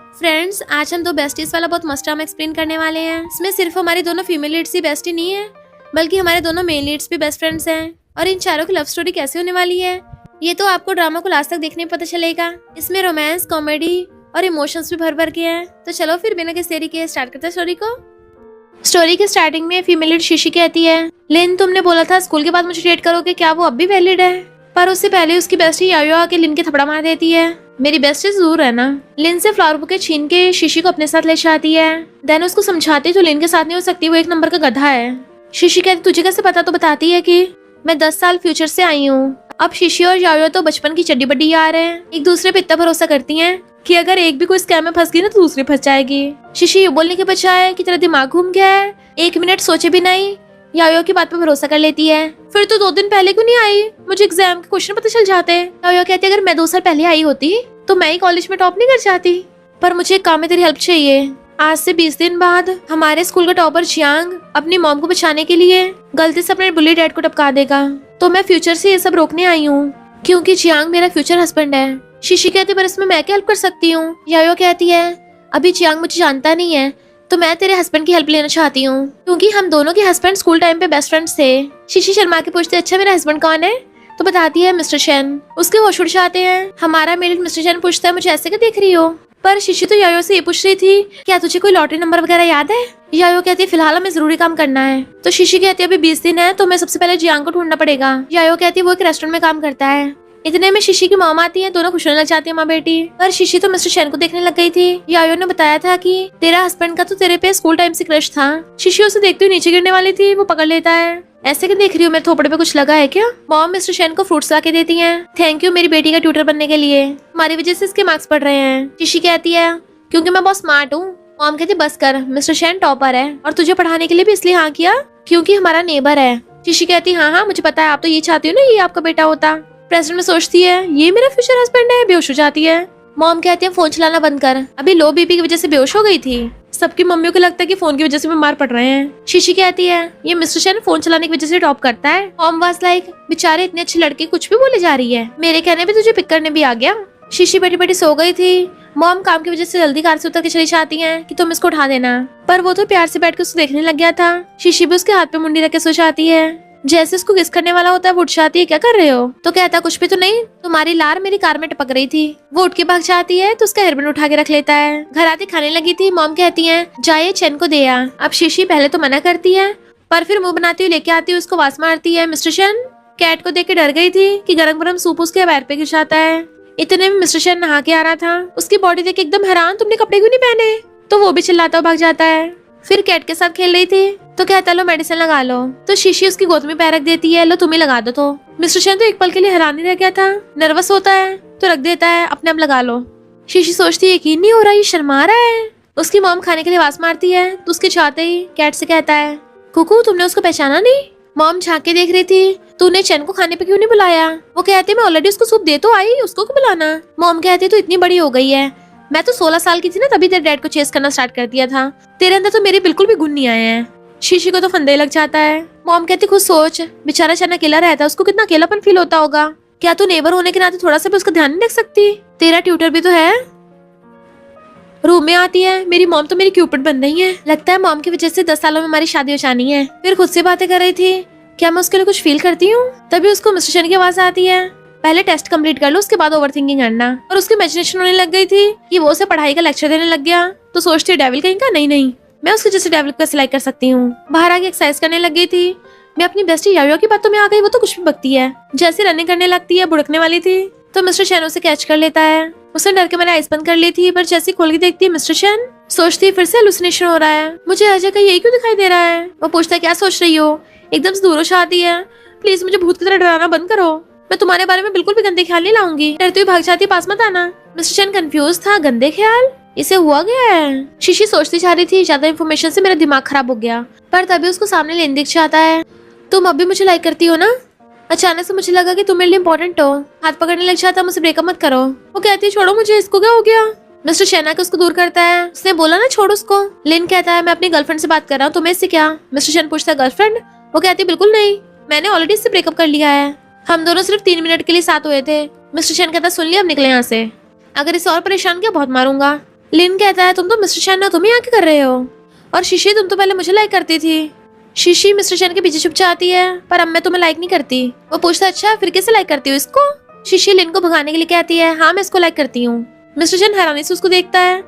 Friends, आज हम दो बेस्टीज वाला बहुत मस्त ड्रामा एक्सप्लेन करने वाले हैं। इसमें सिर्फ हमारी दोनों फीमेल लीड्स ही बेस्टी नहीं है, बल्कि हमारे दोनों मेल लीड्स भी बेस्ट फ्रेंड्स हैं। और इन चारों की लव स्टोरी कैसे होने वाली है ये तो आपको ड्रामा को लास्ट तक देखने में पता चलेगा। इसमें रोमांस, कॉमेडी और इमोशंस भी भर भर के हैं। तो चलो फिर बिना किसी देरी के स्टार्ट करते हैं स्टोरी को। स्टोरी के स्टार्टिंग में फीमेल लीड शीशी कहती है, लिन तुमने बोला था स्कूल के बाद मुझे डेट करोगे, क्या वो अब भी वैलिड है? पर उससे पहले उसकी बेस्टी यायो आके लिन के थपड़ा मार देती है। मेरी बेस्टी से दूर रहना। लिन से फ्लावर बुके छीन के शीशी को अपने साथ ले जाती है। देन उसको समझाती तो लिन के साथ नहीं हो सकती, वो एक नंबर का गधा है। शीशी कहती तुझे कैसे पता? तो बताती है कि मैं 10 साल फ्यूचर से आई हूँ। अब शीशी और यायो तो बचपन की चड्डी बड्डी यार हैं, एक दूसरे पे इतना भरोसा करती हैं कि अगर एक भी कोई स्कैम में फंस गई ना तो दूसरी फंस जाएगी। शीशी ये बोलने के बजाय कि तेरा दिमाग घूम गया है, 1 मिनट सोचे भी नहीं यायो की बात पे भरोसा कर लेती है। फिर तो 2 दिन पहले क्यों नहीं आई? मुझे एग्जाम के क्वेश्चन पता चल जाते। यायो कहती अगर मैं 2 साल पहले आई होती तो मैं ही कॉलेज में टॉप नहीं कर जाती। पर मुझे एक काम में तेरी हेल्प चाहिए। आज से 20 दिन बाद हमारे स्कूल का टॉपर जियांग अपनी मॉम को बचाने के लिए गलती से अपने बुली डैड को टपका देगा। तो मैं फ्यूचर से ये सब रोकने आई हूँ, क्योंकि जियांग मेरा फ्यूचर हस्बैंड है। शीशी कहती पर इसमें मैं क्या हेल्प कर सकती हूँ? यायो कहती है अभी जियांग मुझे जानता नहीं है, तो मैं तेरे हस्बैंड की हेल्प लेना चाहती हूँ, क्योंकि हम दोनों के हस्बैंड स्कूल टाइम पे बेस्ट फ्रेंड्स थे। शीशी शर्मा के पूछते अच्छा मेरा हस्बैंड कौन है? तो बताती है मिस्टर शेन। उसके होश उड़ जाते हैं। हमारा मेरिट मिस्टर शेन पूछता है मुझे ऐसे क्या देख रही हो? पर शीशी तो यायो से ये पूछ रही थी क्या तुझे कोई लॉटरी नंबर वगैरह याद है? यायो कहती है फिलहाल हमें जरूरी काम करना है। तो शीशी कहती है अभी 20 दिन है तो मैं सबसे पहले जियांग को ढूंढना पड़ेगा। यायो कहती है वो एक रेस्टोरेंट में काम करता है। इतने में शीशी की मॉम आती है, दोनों खुश होने लग जाती है माँ बेटी। पर शीशी तो मिस्टर शेन को देखने लग गई थी। यायो ने बताया था कि तेरा हस्बैंड का तो तेरे पे स्कूल टाइम से क्रश था। शीशी उसे देखते हुए नीचे गिरने वाली थी, वो पकड़ लेता है। ऐसे क्या देख रही हो, मेरे थोपड़े पे कुछ लगा है क्या? मॉम मिस्टर शेन को फ्रूट्स ला के देती हैं। थैंक यू मेरी बेटी का ट्यूटर बनने के लिए, हमारी वजह से इसके मार्क्स बढ़ रहे हैं। शीशी कहती है क्योंकि मैं बहुत स्मार्ट हूँ। मॉम कहती बस कर, मिस्टर शेन टॉपर है और तुझे पढ़ाने के लिए भी इसलिए हाँ किया क्योंकि हमारा नेबर है। शीशी कहती हाँ हाँ मुझे पता है, आप तो ये चाहती हो ना ये आपका बेटा होता। प्रेसिडेंट में सोचती है ये मेरा फ्यूचर हस्बैंड है, बेहोश हो जाती है। मॉम कहती है फोन चलाना बंद कर, अभी लो बीपी की वजह से बेहोश हो गई थी। सबकी मम्मियों को लगता है कि फोन की वजह से बीमार पड़ रहे हैं। शीशी कहती है ये मिस्टर शेन फोन चलाने की वजह से टॉप करता है। मॉम वाज लाइक बेचारे इतने अच्छे लड़के कुछ भी बोले जा रही है, मेरे कहने पे तुझे पिक करने भी आ गया। शीशी बैठी बैठी सो गई थी। मॉम काम की वजह से जल्दी कार से उतर के चली जाती हैं कि तुम इसको उठा देना, पर वो तो प्यार से बैठ के उसको देखने लग गया था। शीशी भी उसके हाथ पे मुंडी रख के सो जाती है। जैसे उसको किस करने वाला होता है वो उठ जाती है क्या कर रहे हो? तो कहता कुछ भी तो नहीं, तुम्हारी लार मेरी कार में टपक रही थी। वो उठ के भाग जाती है तो उसका हेयरबैंड उठा के रख लेता है। घर आते खाने लगी थी। मॉम कहती है जाइए चैन को दे आ। अब शीशी पहले तो मना करती है, पर फिर मुंह बनाती हुई लेके आती है, उसको वास मारती है। मिस्टर शेन कैट को देख के डर गई थी कि गरम गरम सूप उसके पैर पे गिर जाता है। इतने में मिस्टर शेन नहा के आ रहा था, उसकी बॉडी देख के एकदम हैरान, तुमने कपड़े क्यों नहीं पहने? तो वो भी चिल्लाता हुआ भाग जाता है। फिर कैट के साथ खेल रही थी तो कहता लो मेडिसिन लगा लो। तो शीशी उसकी गोद में पैर रख देती है, लो तुम ही लगा दो। तो मिस्टर शेन तो एक पल के लिए हैरान ही रह गया था, नर्वस होता है तो रख देता है, अपने आप लगा लो। शीशी सोचती है यकीन नहीं हो रहा ये शर्मा रहा है। उसकी मॉम खाने के लिए आवाज मारती है तो उसके चाहते ही कैट से कहता है कुकू तुमने उसको पहचाना नहीं? मॉम झांक के देख रही थी, तूने चैन को खाने पे क्यों नहीं बुलाया? वो कहते मैं ऑलरेडी उसको सूप दे तो आई, उसको क्यों बुलाना? मॉम कहती तू इतनी बड़ी हो गई है, मैं तो 16 साल की थी ना तभी तेरे डैड को चेस करना स्टार्ट कर दिया था, तेरे अंदर तो मेरे बिल्कुल भी गुण नहीं आए हैं। शीशी को तो फंदे लग जाता है। मॉम कहती खुद सोच, बेचारा चना अकेला रहता है, उसको कितना अकेलापन फील होता होगा। क्या तू नेबर होने के नाते थोड़ा सा भी उसका ध्यान नहीं रख सकती? तेरा ट्यूटर भी तो है। रूम में आती है, मेरी मॉम तो मेरी क्यूपिड बन रही है, लगता है मॉम की वजह से 10 सालों में हमारी शादी हो जानी है। फिर खुद से बातें कर रही थी, क्या मैं उसके लिए कुछ फील करती हूँ? तभी उसको मिस्टर शेन की आवाज आती है, पहले टेस्ट कंप्लीट कर लो उसके बाद ओवर थिंकिंग करना। और उसकी इमेजिनेशन होने लग गई थी कि वो उसे पढ़ाई का लेक्चर देने लग गया। तो सोचती है डेविल कहीं का, नहीं मैं उसके जैसे डेविल को सिलाई कर सकती हूँ। बाहर आके एक्सरसाइज करने लग गई थी। मैं अपनी बेस्टी यायो की बातों में आ गई, वो तो कुछ भी बकती है। जैसे रनिंग करने लगती है, बुड़कने वाली थी तो मिस्टर शेन उसे कैच कर लेता है। उसने डर के मैंने आइस बंद कर ली थी, पर जैसे खोल के देखती है मिस्टर शेन। सोचती है फिर से हेलुसिनेशन हो रहा है, मुझे हर जगह यही क्यों दिखाई दे रहा है? वो पूछता है क्या सोच रही हो? एकदम से दूर हो जाती है, प्लीज मुझे भूत की तरह डराना बंद करो, मैं तुम्हारे बारे में बिल्कुल भी गंदे ख्याल नहीं लाऊंगी। डरती हुई भाग जाती है, पास मत आना। मिस्टर शेन कंफ्यूज था, गंदे ख्याल इसे हुआ गया है। शीशी सोचती जा रही थी ज्यादा इन्फॉर्मेशन से मेरा दिमाग खराब हो गया। पर तभी उसको सामने लेन दिख जाता है, तुम अब भी मुझे लाइक करती हो ना? अचानक से मुझे लगा कि तुम मेरे लिए इम्पोर्टेंट हो। हाथ पकड़ने लग जाता, मुझसे ब्रेकअप मत करो। वो कहती है छोड़ो मुझे, इसको क्या हो गया? मिस्टर शेन आके उसको दूर करता है। उसने बोला ना छोड़ उसको। लिन कहता है मैं अपनी गर्लफ्रेंड से बात कर रहा हूँ, तुम्हें इससे क्या? मिस्टर शेन पूछता है गर्लफ्रेंड? वो कहती है बिल्कुल नहीं, मैंने ऑलरेडी इससे ब्रेकअप कर लिया है, हम दोनों सिर्फ 3 मिनट के लिए साथ हुए थे। मिस्टर शेन कहता सुन लिया, अब निकले यहाँ से, अगर इसे और परेशान किया बहुत मारूंगा। लिन कहता है तुम तो मिस्टर चैन हो, तुम यहाँ क्या कर रहे हो? और शीशी तुम तो पहले मुझे लाइक करती थी। शीशी मिस्टर चैन के पीछे छुप जाती है, पर अब मैं तुम्हें लाइक नहीं करती। वो पूछता अच्छा फिर कैसे लाइक करती हो इसको? शीशी लिन को भगाने के लिए कहती है हाँ मैं इसको लाइक करती हूँ। मिस्टर चैन हैरानी से उसको देखता है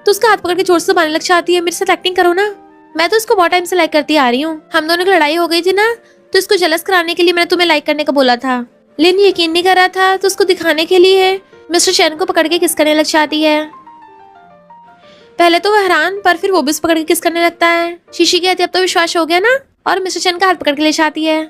तो उसका हाथ पकड़ के जोर से दबाने लग जाती है, मेरे साथ एक्टिंग करो ना, मैं तो इसको बहुत टाइम से लाइक करती आ रही हूँ, हम दोनों की लड़ाई हो गई थी ना, तो इसको जलस कराने के लिए मैंने तुम्हें लाइक करने का बोला था। लिन यकीन नहीं कर रहा था तो उसको दिखाने के लिए मिस्टर चैन को पकड़ के किस करने लग जाती है। पहले तो वो हैरान, पर फिर वो भी पकड़ के किस करने लगता है। शीशी कहती है अब तो विश्वास हो गया ना, और मिस्टर चैन का हाथ पकड़ के ले जाती है,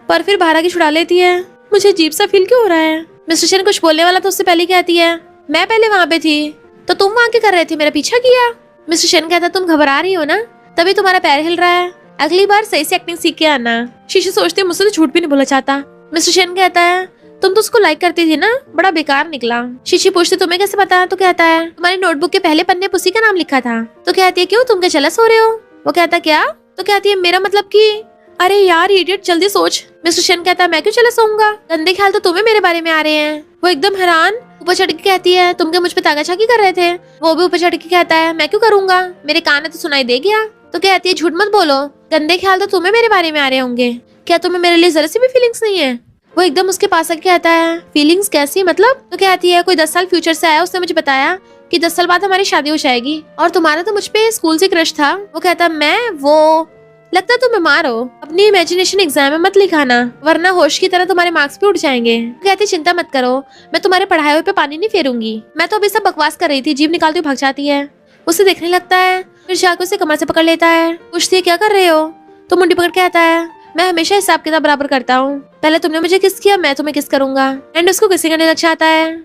पर फिर बाहर आके छुड़ा लेती है। मुझे अजीब सा फील क्यों हो रहा है? मिस्टर चैन कुछ बोलने वाला तो उससे पहले कहती है मैं पहले वहाँ पे थी, तो तुम वहाँ क्या कर रहे थे, मेरा पीछा किया? मिस्टर चैन कहता तुम घबरा रही हो ना, तभी तुम्हारा पैर हिल रहा है, अगली बार सही से एक्टिंग सीख के आना। शीशी सोचती है मुझसे तो झूठ भी नहीं बोला चाहता। मिस्टर चैन कहता है तुम तो उसको लाइक करती थी ना, बड़ा बेकार निकला। शीशी पूछती तुम्हें कैसे पता? तो कहता है तुम्हारी नोटबुक के पहले पन्ने पर उसी का नाम लिखा था। तो कहती है क्यों, तुम क्या जेलस हो रहे हो? वो कहता क्या? तो कहती है मेरा मतलब कि अरे यार इडियट जल्दी सोच। मिस्टर चैन कहता है मैं क्यों जेलस होऊंगा, गंदे ख्याल तो तुम्हें मेरे बारे में आ रहे हैं। वो एकदम हैरान ऊपर चढ़ के कहती है तुम क्या मुझ पे ताकाछाकी कर रहे थे? वो भी ऊपर चढ़ के कहता है मैं क्यों करूंगा, मेरे कान में तो सुनाई दे गया। तो कहती है झूठ मत बोलो, गंदे ख्याल तो तुम्हें मेरे बारे में आ रहे होंगे, क्या तुम्हें मेरे लिए जरा सी भी फीलिंग्स नहीं है? वो एकदम उसके पास आके कहता है फीलिंग्स कैसी मतलब? तो कहती है कोई 10 साल फ्यूचर से आया, उसने मुझे बताया कि 10 साल बाद हमारी शादी हो जाएगी, और तुम्हारा तो मुझ पे स्कूल से क्रश था। वो कहता मैं वो लगता तुम बीमार हो, अपनी इमेजिनेशन एग्जाम में मत लिखाना वरना होश की तरह तुम्हारे मार्क्स भी उठ जाएंगे। कहती चिंता मत करो, मैं तुम्हारे पढ़ाए हुए पे पानी नहीं फेरूंगी, मैं तो अभी सब बकवास कर रही थी। जीभ निकालती हुई भाग जाती है, उसे देखने लगता है, फिर जाकर उसे कमर से पकड़ लेता है, पूछती है क्या कर रहे हो? तो मुंडी पकड़ के आता है मैं हमेशा हिसाब किताब बराबर करता हूँ, पहले तुमने मुझे किस किया मैं तुम्हें किस करूंगा। एंड उसको किसी करने लग जाता है,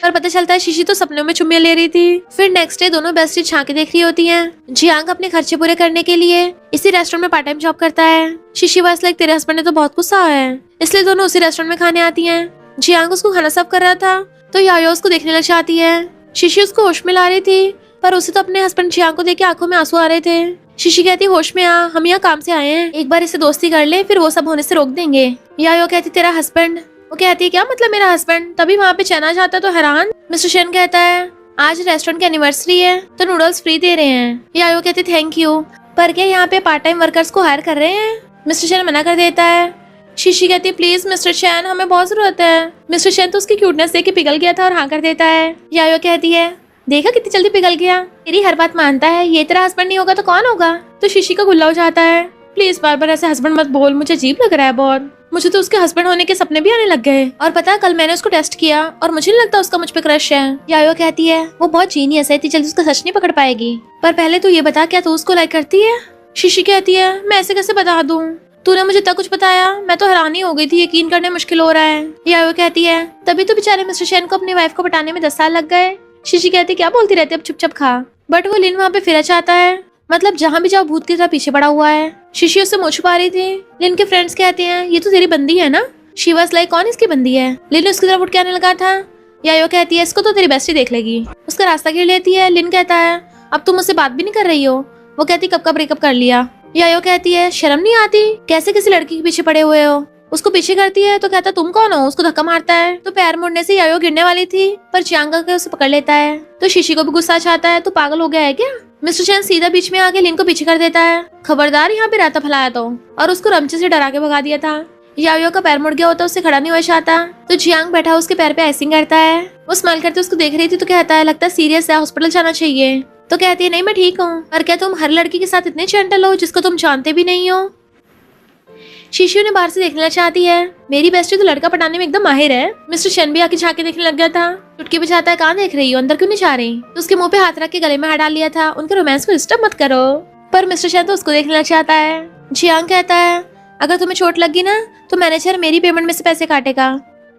पर पता चलता है शीशी तो सपनों में चुम्मियां ले रही थी। फिर नेक्स्ट डे दोनों बेस्टी झांकी देख रही होती हैं। जियांग अपने खर्चे पूरे करने के लिए इसी रेस्टोरेंट में पार्ट टाइम जॉब करता है। शीशी वास लाइक तेरे हस्बैंड ने तो बहुत गुस्सा है, इसलिए दोनों उसी रेस्टोरेंट में खाने आती हैं। जियांग उसको खाना सर्व कर रहा था तो यायो उसको देखने लग जाती है। शीशी उसको होश में ला रही थी, पर उसे तो अपने हस्बैंड जियांग को देख के आंखों में आंसू आ रहे थे। शीशी कहती होश में आ, हम यहाँ काम से आए हैं, एक बार इसे दोस्ती कर ले फिर वो सब होने से रोक देंगे। यायो कहती तेरा हस्बैंड? वो कहती है क्या मतलब मेरा हस्बैंड? तभी वहाँ पे चना जाता तो हैरान। मिस्टर चैन कहता है आज रेस्टोरेंट की एनिवर्सरी है तो नूडल्स फ्री दे रहे हैं। यायो कहती थैंक यू, पर क्या यहाँ पे पार्ट टाइम वर्कर्स को हायर कर रहे हैं? मिस्टर चैन मना कर देता है। शीशी कहती है प्लीज मिस्टर चैन हमें बहुत जरूरत है। मिस्टर चैन तो उसकी क्यूटनेस देख के पिघल गया था और हाँ कर देता है। यायो कहती है देखा कितनी जल्दी पिघल गया, तेरी हर बात मानता है, ये तेरा हस्बैंड नहीं होगा तो कौन होगा? तो शीशी का गुल्ला हो जाता है, प्लीज बार बार ऐसे हस्बैंड मत बोल, मुझे अजीब लग रहा है बहुत, मुझे तो उसके हस्बैंड होने के सपने भी आने लग गए, और पता है कल मैंने उसको टेस्ट किया और मुझे नहीं लगता उसका मुझ पे क्रश है। यायो कहती है वो बहुत जीनियस है, इतनी जल्दी उसका सच नहीं पकड़ पाएगी, पर पहले तू ये बता क्या तू उसको लाइक करती है? शीशी कहती है मैं ऐसे कैसे बता दूं, तूने मुझे तब कुछ बताया, मैं तो हैरानी हो गई थी, यकीन करने मुश्किल हो रहा है। यायो कहती है तभी तो बेचारे मिस्टर चैन को अपनी वाइफ को पटाने में 10 साल लग गए। शीशी कहती क्या बोलती रहती है, अब चुपचाप खा। बट वो लिन वहाँ पे फिर चाहता है, मतलब जहाँ भी जाओ भूत की तरह पीछे पड़ा हुआ है। शीशी उससे मुँह छुपा रही थी। लिन के फ्रेंड्स कहते हैं ये तो तेरी बंदी है ना? शी वाज लाइक कौन इसकी बंदी है? लिन उसकी तरफ उठ के आने लगा था। यायो कहती है इसको तो तेरी बेस्टी देख लेगी, उसका रास्ता घेर लेती है। लिन कहता है अब तुम मुझसे बात भी नहीं कर रही हो। वो कहती कब का ब्रेकअप कर लिया। यायो कहती है शर्म नहीं आती, कैसे किसी लड़की के पीछे पड़े हुए हो? उसको पीछे करती है तो कहता तुम कौन हो, उसको धक्का मारता है। तो पैर मुड़ने से यायो गिरने वाली थी पर चियांग के उसे पकड़ लेता है। तो शीशी को भी गुस्सा चाहता है, तो पागल हो गया है क्या? मिस्टर चैन सीधा बीच में आके लिन को पीछे कर देता है, खबरदार यहाँ पे रहता फैलाया तो, और उसको रमचे से डरा के भगा दिया था। यायो का पैर मुड़ गया होता, उससे खड़ा नहीं हुआ चाहता। तो जियांग बैठा उसके पैर पे आइसिंग करता है। वो स्माइल करते उसको देख रही थी तो कहता है लगता है सीरियस है, हॉस्पिटल जाना चाहिए। तो कहती है नहीं मैं ठीक हूँ, पर क्या तुम हर लड़की के साथ इतने जेंटल हो जिसको तुम जानते भी नहीं हो? शीशी ने बाहर से देखना चाहती है, मेरी बेस्टी तो लड़का पटाने में एकदम माहिर है। मिस्टर चैन भी आके झांके देखने लग गया था। चुटकी बजाता है कहाँ देख रही हो, अंदर क्यों नहीं जा रही? तो उसके मुंह पे हाथ रख के गले में हाथ डाल लिया था, उनके रोमांस को डिस्टर्ब मत करो। पर मिस्टर चैन तो उसको देखना चाहता है। जियांग कहता है अगर तुम्हें चोट लगी ना तो मैनेजर मेरी पेमेंट में से पैसे काटेगा।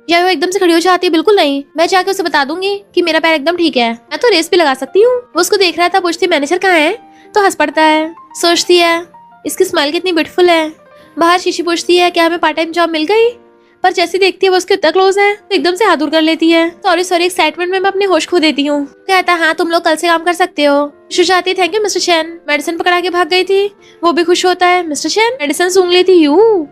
या वो एकदम से खड़ी हो जाती है, बिल्कुल नहीं, मैं जाके उसे बता दूंगी कि मेरा पैर एकदम ठीक है, मैं तो रेस भी लगा सकती हूँ। वो उसको देख रहा था, पूछती मैनेजर कहाँ है? तो हंस पड़ता है, सोचती है इसकी स्माइल कितनी ब्यूटीफुल है। बाहर शीशी पूछती है क्या हमें पार्ट टाइम जॉब मिल गई? पर जैसी देखती है वो उसके इतना क्लोज है तो एकदम से हाथ दूर कर लेती है। सॉरी एक्साइटमेंट में मैं अपने होश खो देती हूँ। कहता हाँ तुम लोग कल से काम कर सकते हो। शुजाती थैंक यू मिस्टर चैन, मेडिसिन पकड़ा के भाग गई थी। वो भी खुश होता है, मिस्टर चैन मेडिसिन सूंघ ली थी यू।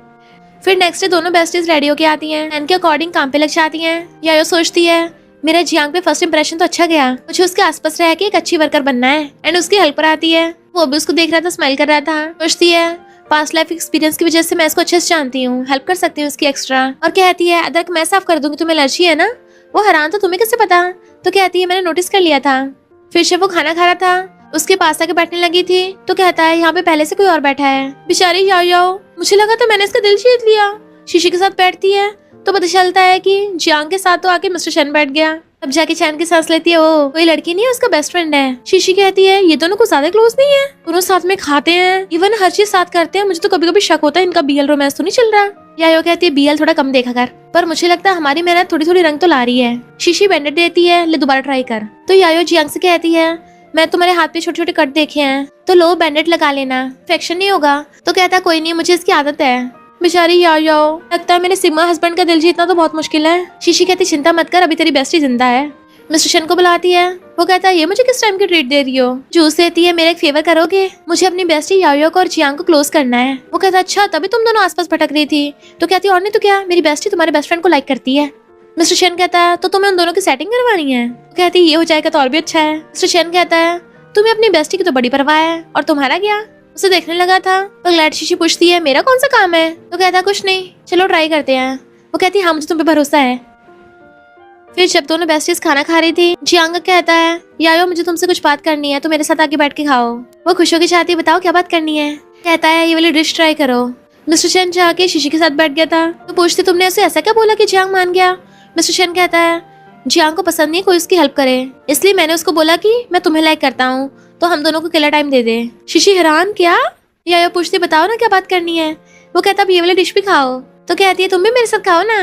फिर नेक्स्ट डे दोनों बेस्टीज रेडी होके आती हैं, एंड के अकॉर्डिंग काम पे लग जाती हैं। यायो सोचती है मेरा जियांग पे फर्स्ट इंप्रेशन तो अच्छा गया। मुझे उसके आसपास रह के एक अच्छी वर्कर बनना है एंड उसकी हेल्पर आती है। वो भी उसको देख रहा था, स्माइल कर रहा था। सोचती है पास्ट लाइफ एक्सपीरियंस की वजह से मैं इसको अच्छे से जानती हूँ, हेल्प कर सकती हूँ उसकी एक्स्ट्रा। और कहती है अदरक मैं साफ कर दूंगी, तुम्हें एलर्जी है ना। वो हैरान, तो तुम्हें कैसे पता। तो कहती है मैंने नोटिस कर लिया था। फिर जब वो खाना खा रहा था उसके पास आके बैठने लगी थी तो कहता है यहाँ पे पहले से कोई और बैठा है। बेचारी याओ, मुझे लगा था मैंने इसका दिल जीत लिया। शीशी के साथ बैठती है तो पता चलता है कि जियांग के साथ तो आके मिस्टर चैन बैठ गया। अब जाके चैन की सांस लेती है, ओ कोई लड़की नहीं है, उसका बेस्ट फ्रेंड है। शीशी कहती है ये दोनों कुछ ज्यादा क्लोज नहीं है, दोनों साथ में खाते हैं, इवन हर चीज साथ करते हैं। मुझे तो कभी कभी शक होता है इनका बीएल रोमांस तो नहीं चल रहा। यायो कहती है बीएल थोड़ा कम देखा कर, पर मुझे लगता है हमारी मेहनत थोड़ी थोड़ी रंग तो ला रही है। शीशी बैंडेड देती है, ले दोबारा ट्राई कर। तो यायो जियांग से कहती है मैं तुम्हारे हाथ पे छोटे छोटे कट देखे हैं, तो लो बैंडेड लगा लेना, इन्फेक्शन नहीं होगा। तो कहता कोई नहीं, मुझे इसकी आदत है। बेचारी याओ, लगता है मेरे सिग्मा हस्बैंड का दिल जीतना तो बहुत मुश्किल है। शीशी कहती चिंता मत कर, अभी तेरी बेस्टी जिंदा है। मिस्टर शन को बुलाती है। वो कहता है ये मुझे किस टाइम की ट्रीट दे रही हो। जूस देती है, मेरा एक फेवर करोगे, मुझे अपनी बेस्टी याओ को और जियांग को क्लोज करना है। वो कहता अच्छा तभी तुम दोनों आसपास भटक रही थी। तो कहती और नहीं तो क्या, मेरी बेस्टी तुम्हारे बेस्ट फ्रेंड को लाइक करती है। मिस्टर शन कहता है तो तुम्हें उन दोनों की सेटिंग करवानी है। तो कहती ये हो जाएगा तो और भी अच्छा है। मिस्टर शन कहता है तुम्हें अपनी बेस्टी की तो बड़ी परवाह है, और तुम्हारा क्या। उसे देखने लगा था तो ग्लैड शीशी पूछती है मेरा कौन सा काम है। तो कहता कुछ नहीं, चलो ट्राई करते हैं। वो कहती हाँ मुझे तुम पे भरोसा है। फिर जब दोनों बेस्टीज खाना खा रही थी जियांग कहता है यायो मुझे तुमसे कुछ बात करनी है, तो मेरे साथ आके बैठ के खाओ। वो खुश होकर चाहती है बताओ क्या बात करनी है। कहता है ये वाली डिश ट्राई करो। मिस्टर चैन जाके शीशी के साथ बैठ गया था तो पूछती तुमने उसे ऐसा क्या बोला कि जियांग मान गया। मिस्टर चैन कहता है जियांग को पसंद नहीं कोई उसकी हेल्प करे, इसलिए मैंने उसको बोला कि मैं तुम्हें लाइक करता हूँ तो हम दोनों को अकेला टाइम दे दे। शीशी हैरान क्या। यायो पूछती बताओ ना क्या बात करनी है। वो कहता अब ये वाली डिश भी खाओ। तो कहती है तुम भी मेरे साथ खाओ ना।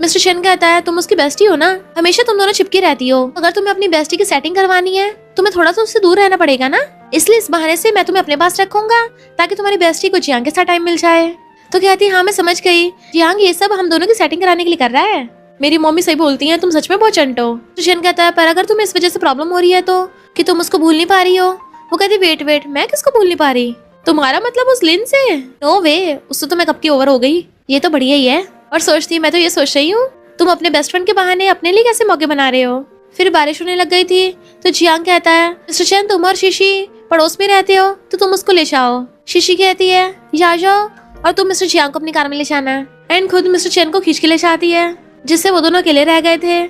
मिस्टर शन कहता है तुम उसकी बेस्टी हो ना, हमेशा तुम दोनों चिपकी रहती हो, अगर तुम्हें अपनी बेस्टी की सेटिंग करवानी है तुम्हें थोड़ा सा उससे दूर रहना पड़ेगा ना, इसलिए इस बहाने से मैं तुम्हें अपने पास रखूंगा ताकि तुम्हारी बेस्टी को जियांग के साथ टाइम मिल जाए। तो कहती है हाँ मैं समझ गई, जियांग ये सब हम दोनों की सेटिंग कराने के लिए कर रहा है। मेरी मम्मी सही बोलती है, तुम सच में बहुत चंट हो। तो शन कहता है पर अगर तुम्हें इस वजह से प्रॉब्लम हो रही है तो कि तुम उसको भूल नहीं पा रही हो। वो कहती वेट मैं किसको भूल नहीं पा रही, तुम्हारा मतलब उस लिन से। नो वे, उससे तो मैं कब की ओवर हो गई, ये तो बढ़िया ही है। और सोचती मैं तो ये सोच रही हूँ तुम अपने बेस्ट फ्रेंड के बहाने अपने लिए कैसे मौके बना रहे हो। फिर बारिश होने लग गई थी तो जियांग कहता है मिस्टर चैन तुम और शीशी पड़ोस में रहते हो तो तुम उसको ले जाओ। शीशी कहती है या जाओ और तुम मिस्टर जियांग को अपनी कार में ले जाना। एंड खुद मिस्टर चैन को खींच के ले जाती है, जिससे वो दोनों अकेले रह गए थे।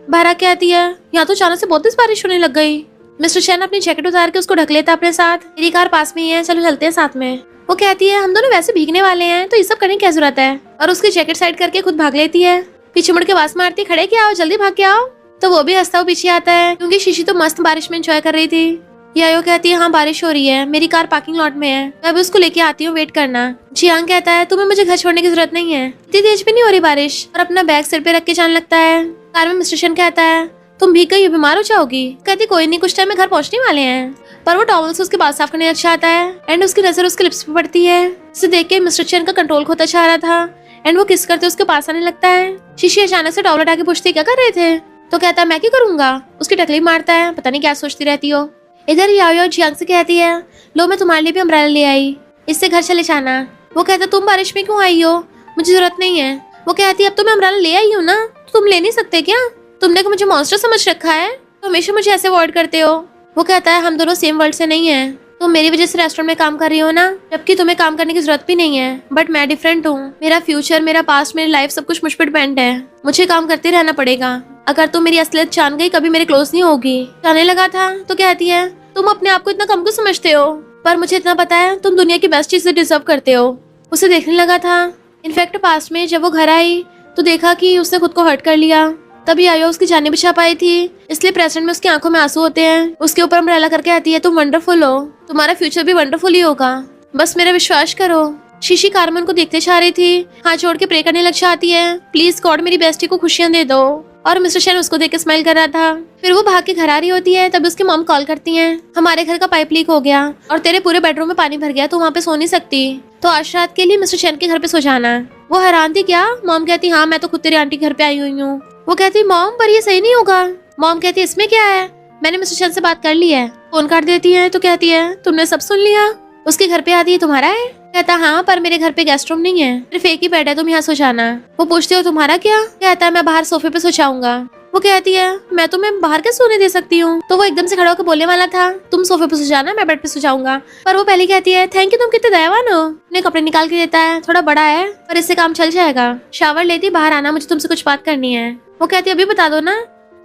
बारा कहती है यहाँ तो अचानक से बहुत तेज बारिश होने लग गई। मिस्टर चैन अपनी जैकेट उतार के उसको ढक लेता अपने साथ। मेरी कार पास में ही है, चलो चलते हैं साथ में। वो कहती है हम दोनों वैसे भीगने वाले हैं तो ये सब करने की क्या जरूरत है, और उसकी जैकेट साइड करके खुद भाग लेती है। पीछे मुड़ के आवाज मारती खड़े क्या आओ, जल्दी भाग के आओ। तो वो भी हंसता हुआ पीछे आता है क्योंकि शीशी तो मस्त बारिश में एंजॉय कर रही थी। यायो कहती है हाँ बारिश हो रही है, मेरी कार पार्किंग लॉट में है, मैं अभी उसको लेके आती हूँ, वेट करना। जियांग कहता है तुम्हें मुझे घर छोड़ने की जरूरत नहीं है, इतनी तेज भी नहीं हो रही बारिश, और अपना बैग सिर पे रख के जाने लगता है। कार में मिस्टर शन कहता है तुम भीग गई हो, बीमार हो जाओगी। कहती कोई नहीं, कुछ टाइम में घर पहुंचने वाले हैं। पर वो टॉवल से उसके बाल साफ करने अच्छा आता है एंड उसकी नजर उसके लिप्स पे पड़ती है। इसे देख के मिस्टर चैन का कंट्रोल खोता चाह रहा था एंड वो किस करते उसके पास आने लगता है। शीशी अचानक से टॉवल हटा के पूछती क्या कर रहे थे। तो कहता है मैं क्या करूंगा। उसकी टकली मारता है, पता नहीं क्या सोचती रहती हो। इधर याओ जियांग से कहती है लो मैं तुम्हारे लिए भी अम्ब्रेला ले आई, इससे घर चले जाना। वो कहता तुम बारिश में क्यों आई हो, मुझे जरूरत नहीं है। वो कहती है अब तो मैं अम्ब्रेला ले आई हूँ ना, तो तुम ले नहीं सकते क्या, तुमने को मुझे मॉन्स्टर समझ रखा है, तो हमेशा मुझे ऐसे अवॉइड करते हो। वो कहता है हम दोनों सेम वर्ल्ड से नहीं है, तुम मेरी वजह से रेस्टोरेंट में काम कर रही हो ना, जबकि तुम्हें काम करने की जरूरत भी नहीं है, बट मैं डिफरेंट हूँ। मेरा फ्यूचर, मेरा पास्ट, मेरी लाइफ सब कुछ मुझ पर डिपेंड है, मुझे काम करते रहना पड़ेगा। अगर तुम मेरी असलियत जान गई कभी मेरे क्लोज नहीं होगी। जाने लगा था तो कहती है तुम अपने आप को इतना कम क्यों समझते हो, पर मुझे इतना पता है तुम दुनिया की बेस्ट चीजें डिजर्व करते हो। उसे देखने लगा था। इनफैक्ट पास्ट में जब वो घर आई तो देखा कि उसने खुद को हर्ट कर लिया। तभी आयो उसकी जाने बचा पाई थी, इसलिए प्रेजेंट में उसकी आंखों में आंसू होते हैं। उसके ऊपर अम्ब्रेला करके आती है तुम वंडरफुल हो, तुम्हारा फ्यूचर भी वंडरफुल ही होगा, बस मेरा विश्वास करो। शीशी कारमन को देखते जा रही थी, हाथ जोड़ के प्रे करने लग जाती है प्लीज गॉड मेरी बेस्टी को खुशियां दे दो। और मिस्टर शैन उसको देख के स्माइल कर रहा था। फिर वो भाग के घर आ रही होती है, तभी उसकी मॉम कॉल करती हैं हमारे घर का पाइप लीक हो गया और तेरे पूरे बेडरूम में पानी भर गया, तो वहाँ पे सो नहीं सकती, तो आज रात के लिए मिस्टर शैन के घर पे सो जाना। वो हैरान थी क्या। मॉम कहती हाँ मैं तो खुद तेरी आंटी घर पे आई हुई हूँ। वो कहती मॉम पर ये सही नहीं होगा। मॉम कहती इसमें क्या है, मैंने मिस्टर शैन से बात कर ली है। फोन काट देती है तो कहती है तुमने सब सुन लिया, उसके घर पे आती है तुम्हारा है। कहता हाँ पर मेरे घर पे गेस्ट रूम नहीं है, सिर्फ एक ही बेड है, तुम यहाँ सो जाना। वो पूछते हो तुम्हारा क्या। कहता है मैं बाहर सोफे पे सो जाऊंगा। वो कहती है मैं तुम्हें बाहर कैसे सोने दे सकती हूँ। तो वो एकदम से खड़ा होकर बोलने वाला था तुम सोफे पे सो जाना, मैं बेड पे सो जाऊंगा। पर वो पहले कहती है थैंक यू, तुम कितने दयावान हो। उन्हें कपड़े निकाल के देता है, थोड़ा बड़ा है पर इससे काम चल जाएगा। शावर लेती बाहर आना, मुझे तुमसे कुछ बात करनी है। वो कहती है अभी बता दो ना।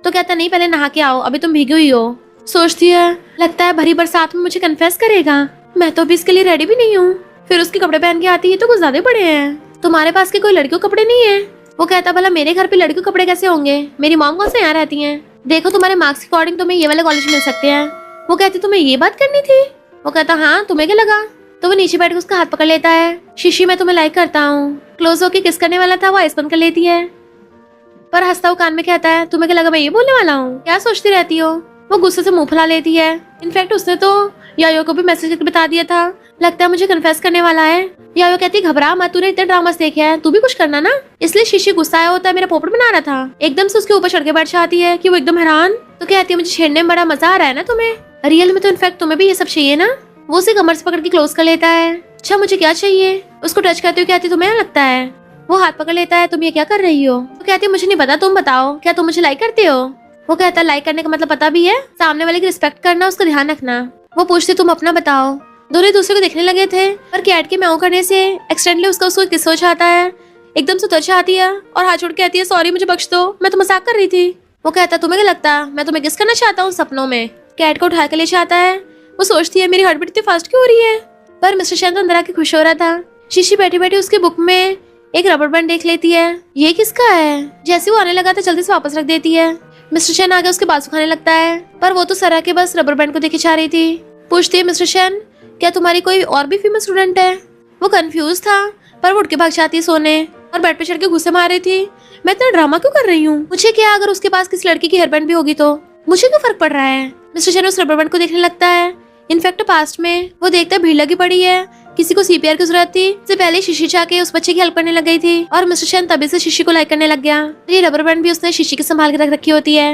तो कहता नहीं पहले नहा के आओ, अभी तुम भीगी हुई हो। सोचती है लगता है भरी बरसात में मुझे कन्फेस करेगा, मैं तो अभी इसके लिए रेडी भी नहीं हूँ। फिर उसके कपड़े पहन के आती है तो कुछ ज्यादा बड़े हैं। तुम्हारे पास के कोई लड़कियों कपड़े नहीं है। वो कहता भला मेरे घर पे लड़कियों कपड़े कैसे होंगे, मेरी मॉम कौन से यहाँ रहती हैं। देखो तुम्हारे मार्क्स के अकॉर्डिंग तुम्हें ये वाले कॉलेज मिल सकते हैं। वो कहती तुम्हें ये बात करनी थी। वो कहता हाँ तुम्हें क्या लगा। तो वो नीचे बैठ के उसका हाथ पकड़ लेता है। शीशी मैं तुम्हें लाइक करता हूँ। क्लोज होके किस करने वाला था वो आइस बंद कर लेती है, पर हंसता हुआ कान में कहता है तुम्हें क्या लगा मैं ये बोलने वाला हूँ, क्या सोचती रहती हो। वो गुस्से से मुंह फुला लेती है। इनफैक्ट उसने तो यायो को भी मैसेज करके बता दिया था, लगता है मुझे कन्फेस करने वाला है। यायो कहती घबरा मत, तूने इतने ड्रामास देखे हैं, तू भी कुछ करना ना। इसलिए शीशी गुस्सा आया होता है, मेरा पोपट बना रहा था। एकदम से उसके ऊपर चढ़ के बैठ जाती है कि वो एकदम हैरान। तो कहती है मुझे छेड़ने में बड़ा मजा आ रहा है ना तुम्हें, रियल में तो इनफैक्ट तुम्हें भी ये सब चाहिए ना। वो उसे कमर से पकड़ के क्लोज कर लेता है। अच्छा मुझे क्या चाहिए। उसको टच करते हुए कहती तुम्हें लगता है। वो हाथ पकड़ लेता है तुम ये क्या कर रही हो। तो कहती है मुझे नहीं पता, तुम बताओ क्या तुम मुझे लाइक करते हो। वो कहता है लाइक करने का मतलब पता भी है, सामने वाले की रिस्पेक्ट करना, उसका ध्यान रखना। वो पूछती तुम अपना बताओ। दोनों दूसरे को देखने लगे थे, पर कैट के म्याऊ करने से एक्सीडेंटली उसको किस हो जाता है। एकदम से उतर जाती है और हाथ छोड़ के कहती है सॉरी मुझे बख्श दो, मैं तो मजाक कर रही थी। वो कहता तुम्हें क्या लगता मैं तुम्हें किस करना चाहता हूँ सपनों में। कैट को उठा के ले जाता है। वो सोचती है मेरी हार्ट बीट इतनी फास्ट क्यों हो रही है। पर मिस्टर शैन तो अंदर आके खुश हो रहा था। शीशी बैठी बैठी उसकी बुक में एक रबर बैंड देख लेती है, ये किसका है। जैसे वो आने लगा था जल्दी से वापस रख देती है। मिस्टर शैन आगे उसके बाजू खाने लगता है, पर वो तो सरा के बस रबर बैंड को देखे जा रही थी। पूछती है मिस्टर शैन क्या तुम्हारी कोई और भी फीमेल स्टूडेंट है। वो कंफ्यूज था, पर वो उठ के भाग जाती है सोने और बेड पे चढ़ के घुसे मार रही थी। मैं इतना ड्रामा क्यों कर रही हूँ, मुझे क्या अगर उसके पास किसी लड़की की हेयर बैंड भी होगी तो मुझे क्यों फर्क पड़ रहा है। मिस्टर शैन उस रबर बैंड को देखने लगता है। इनफैक्ट पास्ट में वो देखता है भीड़ लगी पड़ी है, किसी को सीपीआर की जरूरत थी। इससे पहले शीशी जाके उस बच्चे की हेल्प करने लग गई थी और मिस्टर शैन तभी से शीशी को लाइक करने लग गया। ये रबर बैंड भी उसने शीशी के संभाल के रख रखी होती है।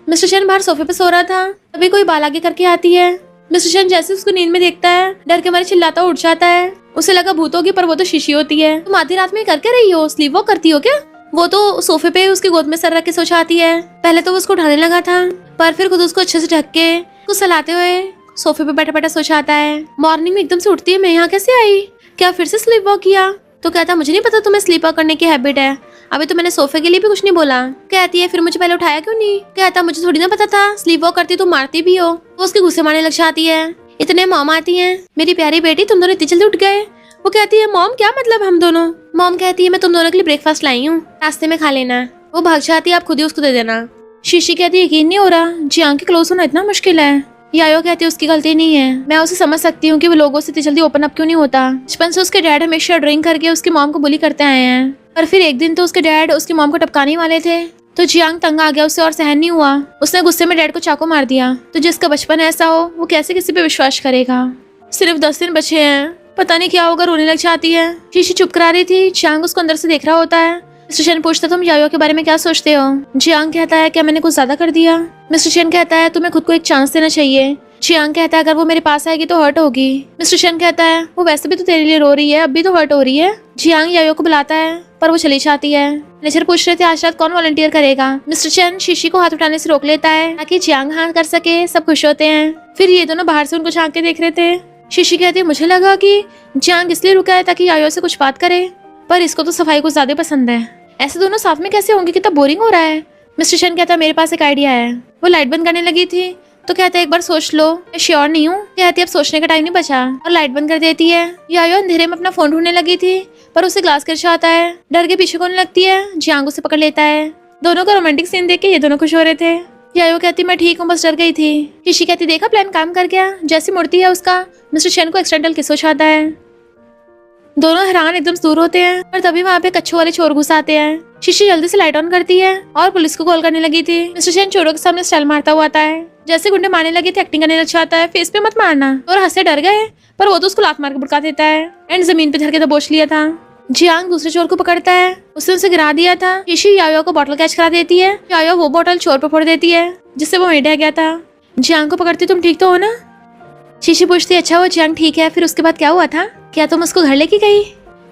मिस्टर शैन बाहर सोफे पे सो रहा था, तभी कोई बाल आगे करके आती है। मिस्टर शैन जैसे उसको नींद में देखता है डर के मारे चिल्लाता उठ जाता है। उसे लगा भूत होगी, पर वो तो शीशी होती है। तुम आधी रात में करके रही हो, स्लीप वॉक करती हो क्या। वो तो सोफे पे उसकी गोद में सर रख के सो जाती है। पहले तो वो उसको उठाने लगा था, पर फिर खुद उसको अच्छे से ढक के कुछ सहलाते हुए सोफे पे बैठा बैठा सो जाता है। मॉर्निंग में एकदम से उठती है, मैं यहाँ कैसे आई, क्या फिर से स्लीप वॉक किया। तो कहता मुझे नहीं पता तुम्हें स्लीप वॉक करने की हैबिट है, अभी तो मैंने सोफे के लिए भी कुछ नहीं बोला। कहती है फिर मुझे पहले उठाया क्यों नहीं। कहता मुझे थोड़ी ना पता था, स्लीप वॉक करती तो मारती भी हो। वो उसके गुस्से मारने लग जाती है। इतने मॉम आती है, मेरी प्यारी बेटी तुम दोनों इतनी जल्दी उठ गए। वो कहती है मॉम क्या मतलब हम दोनों। मॉम कहती है मैं तुम दोनों के लिए ब्रेकफास्ट लाई हूँ, रास्ते में खा लेना। वो भाग जाती है, आप खुद ही उसको दे देना। शीशी कहती है यकीन नहीं हो रहा, जियांग के क्लोज होना इतना मुश्किल है। यायो कहती है उसकी गलती नहीं है, मैं उसे समझ सकती हूँ कि वो लोगों से इतनी जल्दी ओपन अप क्यों नहीं होता। बचपन से उसके डैड हमेशा ड्रिंक करके उसकी मॉम को बुली करते आए हैं, पर फिर एक दिन तो उसके डैड उसकी मॉम को टपकाने वाले थे, तो जियांग तंग आ गया, उससे और सहन नहीं हुआ। उसने गुस्से में डैड को चाकू मार दिया। तो जिसका बचपन ऐसा हो वो कैसे किसी पे विश्वास करेगा। सिर्फ 10 दिन बचे हैं, पता नहीं क्या होगा, रोने लग जाती है। शीशी चुप करा रही थी, जियांग उसको अंदर से देख रहा होता है। मिस्टर चेन पूछता तुम यायो के बारे में क्या सोचते हो। जियांग कहता है क्या मैंने कुछ ज्यादा कर दिया। मिस्टर चेन कहता है तुम्हें खुद को एक चांस देना चाहिए। जियांग कहता है अगर वो मेरे पास आएगी तो हर्ट होगी। मिस्टर चेन कहता है वो वैसे भी तो तेरे लिए रो रही है, अब भी तो हर्ट हो रही है। जियांग यायो को बुलाता है, पर वो चली जाती है। मैनेजर पूछ रहे थे आज रात कौन वॉलंटियर करेगा। मिस्टर चेन शीशी को हाथ उठाने से रोक लेता है ताकि जियांग हाँ कर सके। सब खुश होते हैं। फिर ये दोनों बाहर से उनको झांक के देख रहे थे। शीशी कहती है मुझे लगा कि जियांग इसलिए रुका है ताकि यायो से कुछ बात करे, पर इसको तो सफाई कुछ ज्यादा पसंद है। ऐसे दोनों साथ में कैसे होंगे, कितना बोरिंग हो रहा है। मिस्टर चेन कहता है मेरे पास एक आइडिया है। वो लाइट बंद करने लगी थी तो कहता है एक बार सोच लो। मैं श्योर नहीं हूँ। कहती है अब सोचने का टाइम नहीं बचा, और लाइट बंद कर देती है। यायो अंधेरे में अपना फोन ढूंढने लगी थी, पर उसे ग्लास गिर जाता है। डर के पीछे कोने लगती है, जियांग उसे पकड़ लेता है। दोनों का रोमांटिक सीन देख के ये दोनों खुश हो रहे थे। यायो कहती मैं ठीक हूँ, बस डर गई थी। शीशी कहती देखा प्लान काम कर गया। जैसी मुड़ती है उसका मिस्टर चेन को एक्सीडेंटल किस हो जाता है। दोनों हैरान एकदम दूर होते हैं, और तभी वहाँ पे कच्छों वाले चोर घुस आते हैं। शीशी जल्दी से लाइट ऑन करती है और पुलिस को कॉल करने लगी थी। मिस्टर चेन चोरों के सामने स्टाइल मारता हुआ आता है। जैसे गुंडे मारने लगे थे एक्टिंग करने लग जाता है, फेस पे मत मारना। और हंसे डर गए, पर वो तो उसको लात मार के भड़का देता है एंड जमीन पे धर के दबोच लिया था। जियांग दूसरे चोर को पकड़ता है, उसने उसे गिरा दिया था। शीशी यायो को बॉटल कैच करा देती है। यायो वो बॉटल चोर पे फोड़ देती है जिससे वो वहीं रह गया था। जियांग को पकड़ती तुम ठीक तो हो ना। शीशी पूछती अच्छा वो जियांग ठीक है, फिर उसके बाद क्या हुआ था, क्या तुम उसको घर लेके गई।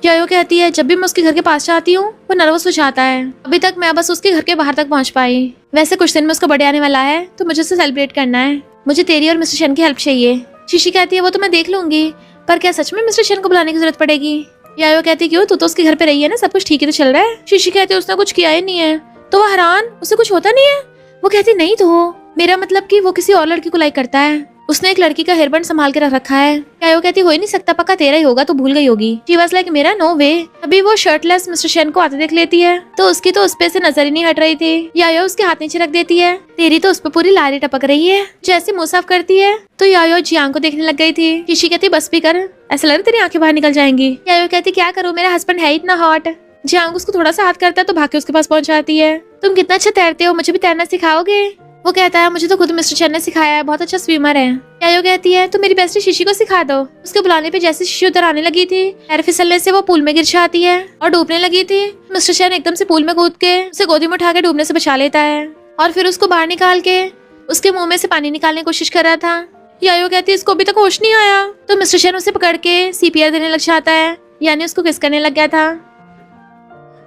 यायो कहती है जब भी मैं उसके घर के पास जाती हूँ वो नर्वस हो जाता है। अभी तक मैं बस उसके घर के बाहर तक पहुँच पाई। वैसे कुछ दिन में उसका बर्थडे आने वाला है तो मुझे उसे सेलिब्रेट करना है। मुझे तेरी और मिस्टर शन की हेल्प चाहिए। शीशी कहती है वो तो मैं देख लूंगी, पर क्या सच में मिस्टर शन को बुलाने की जरूरत पड़ेगी? यायो कहती क्यों, तू तो उसके घर पे रही है ना, सब कुछ ठीक ही तो चल रहा है। शीशी कहती है उसने कुछ किया ही नहीं है। तो वो हैरान, उसे कुछ होता नहीं है? वो कहती नहीं तो मेरा मतलब कि वो किसी और लड़की को लाइक करता है। उसने एक लड़की का हेयर बैंड संभाल के रख रखा है। यायो कहती हो ही नहीं सकता, पक्का तेरा ही होगा, तो भूल गई होगी। शी वाज लाइक मेरा नो वे। अभी वो शर्टलेस मिस्टर शन को आते देख लेती है तो उसकी तो उस पे से नजर ही नहीं हट रही थी। यायो उसके हाथ नीचे रख देती है। तेरी तो उस पर पूरी लारी टपक रही है। जैसे मुंह साफ करती है तो यायो जियांग को देखने लग गई थी। शीशी कहती बस भी कर, ऐसा लग रहा तेरी आंखें बाहर निकल जाएंगी। यायो कहती क्या करूँ, मेरा हस्बैंड है इतना हॉट। जियांग उसको थोड़ा सा हाथ करता है तो भाग के उसके पास पहुंच जाती है। तुम कितना अच्छा तैरते हो, मुझे भी तैरना सिखाओगे? वो कहता है मुझे तो खुद मिस्टर शन ने सिखाया है, बहुत अच्छा स्विमर है। यायो कहती है तो मेरी बेस्टी शीशी को सिखा दो। उसके बुलाने पे जैसे शीशी उतर आने लगी थी, पैर फिसलने से वो पूल में गिर जाती है और डूबने लगी थी। मिस्टर शन एकदम से पूल में कूद के उसे गोदी में उठा के डूबने से बचा लेता है और फिर उसको बाहर निकाल के उसके मुंह में से पानी निकालने की कोशिश कर रहा था। यायो कहती है इसको अभी तक होश नहीं आया। तो मिस्टर शन उसे पकड़ के सीपीआर देने लग जाता है, यानी उसको किस करने लग गया था।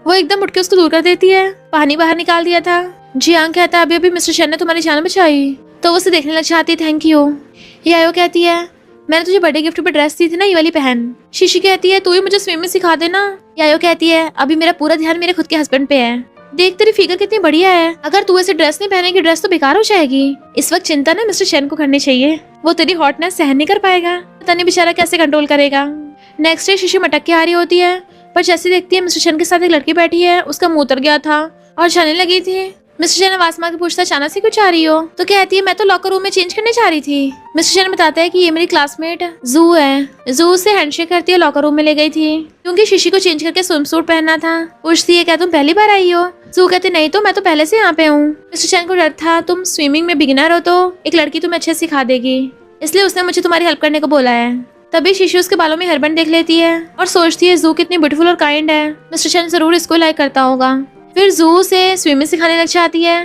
वो एकदम उठ के उसको दूर कर देती है, पानी बाहर निकाल दिया था। जियांग कहता है अभी अभी मिस्टर शन ने तुम्हारी जान बचाई। तो वो उसे देखने लग जाती है, थैंक यू। यायो कहती है मैंने तुझे बर्थडे गिफ्ट पे ड्रेस दी थी ना, ये वाली पहन। शीशी कहती है तू ही मुझे स्विमिंग सिखा देना। यायो कहती है अभी मेरा पूरा ध्यान मेरे खुद के हस्बैंड पे है। देख तेरी फिगर कितनी बढ़िया है, अगर तू ऐसे ड्रेस नहीं पहनेगी ड्रेस तो बेकार हो जाएगी। इस वक्त चिंता ना मिस्टर शन को करनी चाहिए, वो तेरी हॉटनेस सहन नहीं कर पाएगा, पता नहीं बेचारा कैसे कंट्रोल करेगा। नेक्स्ट डे शीशी मटक के आ रही होती है, पर जैसे देखती है मिस्टर शन के साथ एक लड़की बैठी है, उसका मुंह उतर गया था और जाने लगी थी। मिस्टर शन आवाज मार के पूछता अचानक से क्यों जा रही हो? तो कहती है मैं तो लॉकर रूम में चेंज करने जा रही थी। मिस्टर शन बताता है कि ये मेरी क्लासमेट जू है। जू से हैंडशेक करती है लॉकर रूम में ले गई थी क्योंकि शीशी को चेंज करके स्विम सूट पहनना था। पूछती है क्या तुम पहली बार आई हो? जू कहती नहीं तो मैं तो पहले से यहाँ पे हूँ। मिस्टर शन को डर था तुम स्विमिंग में बिगिनर हो तो एक लड़की तुम्हें अच्छे सिखा देगी, इसलिए उसने मुझे तुम्हारी हेल्प करने को बोला है। तभी शीशी उसके बालों में हेयरबैंड देख लेती है और सोचती है जू कितनी ब्यूटीफुल और काइंड है, मिस्टर शन जरूर इसको लाइक करता होगा। फिर जू से स्विमिंग सिखाने लग जाती है।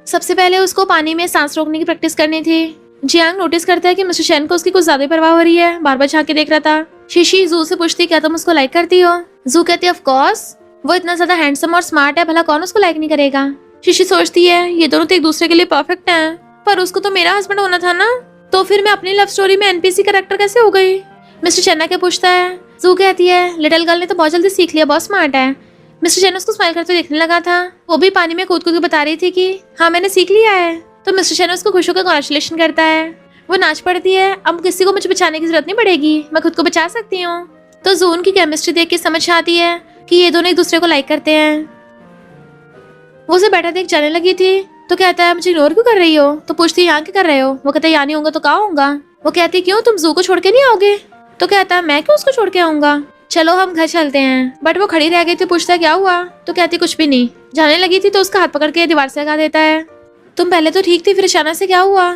सबसे पहले उसको पानी में सांस रोकने की प्रैक्टिस करनी थी। जियांग नोटिस करता है कि मिस्टर शन को उसकी कुछ ज्यादा परवाह हो रही है, बार बार झांक के देख रहा था। शीशी जू से पूछती क्या तुम उसको लाइक करती हो? जू कहती है ऑफ कोर्स, वो इतना ज्यादा हैंडसम और स्मार्ट है, भला कौन उसको लाइक नहीं करेगा। शीशी सोचती है ये दोनों तो एक दूसरे के लिए परफेक्ट हैं, पर उसको तो मेरा हस्बैंड होना था ना, तो फिर मैं अपनी लव स्टोरी में एनपीसी कैरेक्टर कैसे हो गई? मिस्टर शन के पूछता है। जू कहती है लिटिल गर्ल ने तो बहुत जल्दी सीख लिया, बहुत स्मार्ट है। मिस्टर शन उसको स्माइल करते देखने लगा था, वो भी पानी में कूद कूद के बता रही थी कि हाँ मैंने सीख लिया है। तो मिस्टर शन उसको खुश होकर कांग्रेचुलेशन करता है। वो नाच पड़ती है, अब किसी को मुझे बचाने की जरूरत नहीं पड़ेगी, मैं खुद को बचा सकती हूँ। तो जून की केमिस्ट्री देख के समझ आती है कि ये दोनों एक दूसरे को लाइक करते हैं। वो उसे बैठा देख जाने लगी थी तो कहता है मुझे इग्नोर क्यों कर रही हो? तो पूछती है यहाँ क्या कर रहे हो? वो कहता है यहाँ नहीं होगा तो कहाँ होगा? वो कहती क्यों तुम जू को छोड़ के नहीं आओगे? तो कहता है मैं क्यों उसको छोड़ के आऊंगा, चलो हम घर चलते हैं। बट वो खड़ी रह गई थी, पूछता है क्या हुआ? तो कहती कुछ भी नहीं। जाने लगी थी तो उसका हाथ पकड़ के दीवार से लगा देता है। तुम पहले तो ठीक थी, फिर अचानक से क्या हुआ?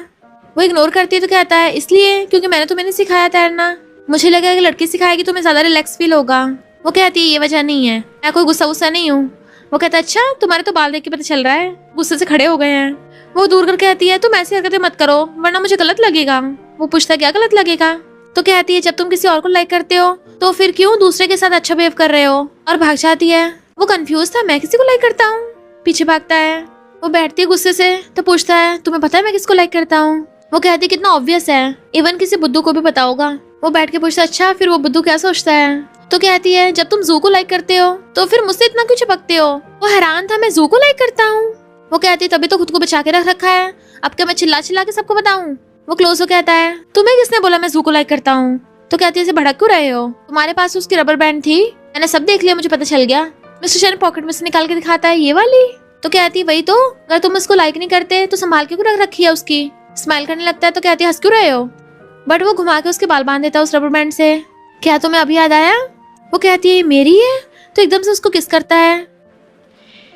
वो इग्नोर करती है तो कहता है इसलिए क्योंकि मैंने तुम्हें नहीं सिखाया तैरना, मुझे लगा कि लड़की सिखाएगी तो मैं ज्यादा रिलैक्स फील होगा। वो कहती है ये वजह नहीं है, मैं कोई गुस्सा वुस्सा नहीं हूँ। वो कहता है अच्छा तुम्हारे तो बाल देख के पता चल रहा है गुस्से से खड़े हो गए हैं। वो दूर कर कहती है तुम ऐसी हरकतें मत करो वरना मुझे गलत लगेगा। वो पूछता है क्या गलत लगेगा? तो कहती है जब तुम किसी और को लाइक करते हो तो फिर क्यों दूसरे के साथ अच्छा बिहेव कर रहे हो, और भाग जाती है। वो कंफ्यूज था, मैं किसी को लाइक करता हूँ, पीछे भागता है। वो बैठती है गुस्से से तो पूछता है तुम्हें पता है मैं किसको लाइक करता हूँ? वो कहती है कितना ऑब्वियस है, इवन किसी बुद्धू को भी पता होगा। वो बैठ के पूछता है अच्छा फिर वो बुद्धू क्या सोचता है? तो कहती है जब तुम जू को लाइक करते हो तो फिर मुझसे इतना क्यों चिपकते हो? वो हैरान था मैं जू को लाइक करता हूँ। वो कहती है तभी तो खुद को बचा के रख रखा है, अब क्या मैं चिल्ला चिल्ला के सबको बताऊं? वो क्लोज हो कहता है तुम्हें किसने बोला मैं जू को लाइक करता हूँ? तो कहती है ऐसे भड़क क्यों रहे हो, तुम्हारे पास उसकी रबर बैंड थी, मैंने सब देख लिया, मुझे पता चल गया। मिस्टर शन पॉकेट में से निकाल के दिखाता है ये वाली। तो कहती है वही तो, अगर तुम उसको लाइक नहीं करते तो संभाल के क्यों रख रखी है उसकी? स्माइल करने लगता है तो कहती है हंस क्यों रहे हो? बट वो घुमा के उसके बाल बांध देता है उस रबर बैंड से। क्या तुम्हें अभी याद आया? वो कहती है मेरी है, तो एकदम से उसको किस करता है।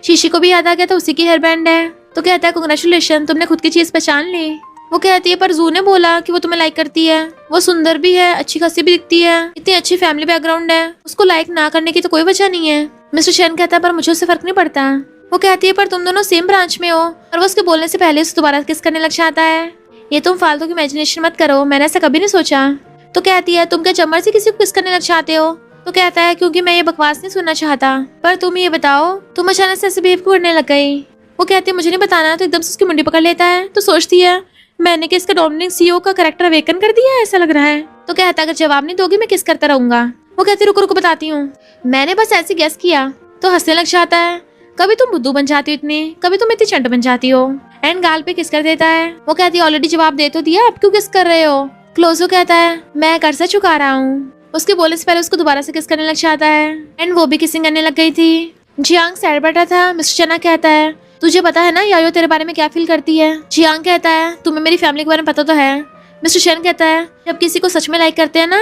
शीशी को भी याद आ गया था उसी की हेयर बैंड है। तो कहता है कांग्रेचुलेशन तुमने खुद की चीज पहचान ली। वो कहती है पर जू ने बोला कि वो तुम्हें लाइक करती है, वो सुंदर भी है, अच्छी खासी भी दिखती है, इतनी अच्छी फैमिली बैकग्राउंड है, उसको लाइक ना करने की तो कोई वजह नहीं है। मिस्टर शन कहता है पर मुझे उससे फर्क नहीं पड़ता। वो कहती है पर तुम दोनों सेम ब्रांच में हो, और वो उसके बोलने से पहले उसे दोबारा किस करने लग जाता है। ये तुम फालतू की इमेजिनेशन मत करो, मैंने ऐसा कभी नहीं सोचा। तो कहती है तुम क्या जमर से किसी को किस करने लग जाते हो, तो कहता है क्योंकि मैं ये बकवास नहीं सुनना चाहता। पर तुम ये बताओ, तुम अचानक से ऐसे बिहेव क्यों करने लग गई? वो कहती है मुझे नहीं बताना। तो एकदम से उसकी मुंडी पकड़ लेता है। तो सोचती है मैंने कि इसका डोमिनिक सीईओ का कैरेक्टर अवेकन कर दिया है, ऐसा लग रहा है। तो कहता है अगर जवाब नहीं दोगी मैं किस करता रहूंगा। वो कहती रुको रुको बताती हूँ, मैंने बस ऐसे गेस किया। तो हंसने लग जाता है। कभी तुम बुद्धू बन जाती हो इतनी, कभी तुम इतनी चंट बन जाती हो। एंड गाल पे किस कर देता है। वो कहती है ऑलरेडी जवाब दे तो दिया, अब क्यों किस कर रहे हो? क्लोजो कहता है मैं कर्जा चुका रहा हूँ। उसके बोलने से पहले उसको दोबारा से किस करने लग जाता है। एंड वो भी किसिंग करने लग गई थी। जियांग सैड बैठा था। मिस्टर चना कहता है तुझे पता है ना यायो तेरे बारे में क्या फील करती है? जियांग कहता है तुम्हें मेरी फैमिली के बारे में पता तो है। मिस्टर शन कहता है जब किसी को सच में लाइक करते हैं ना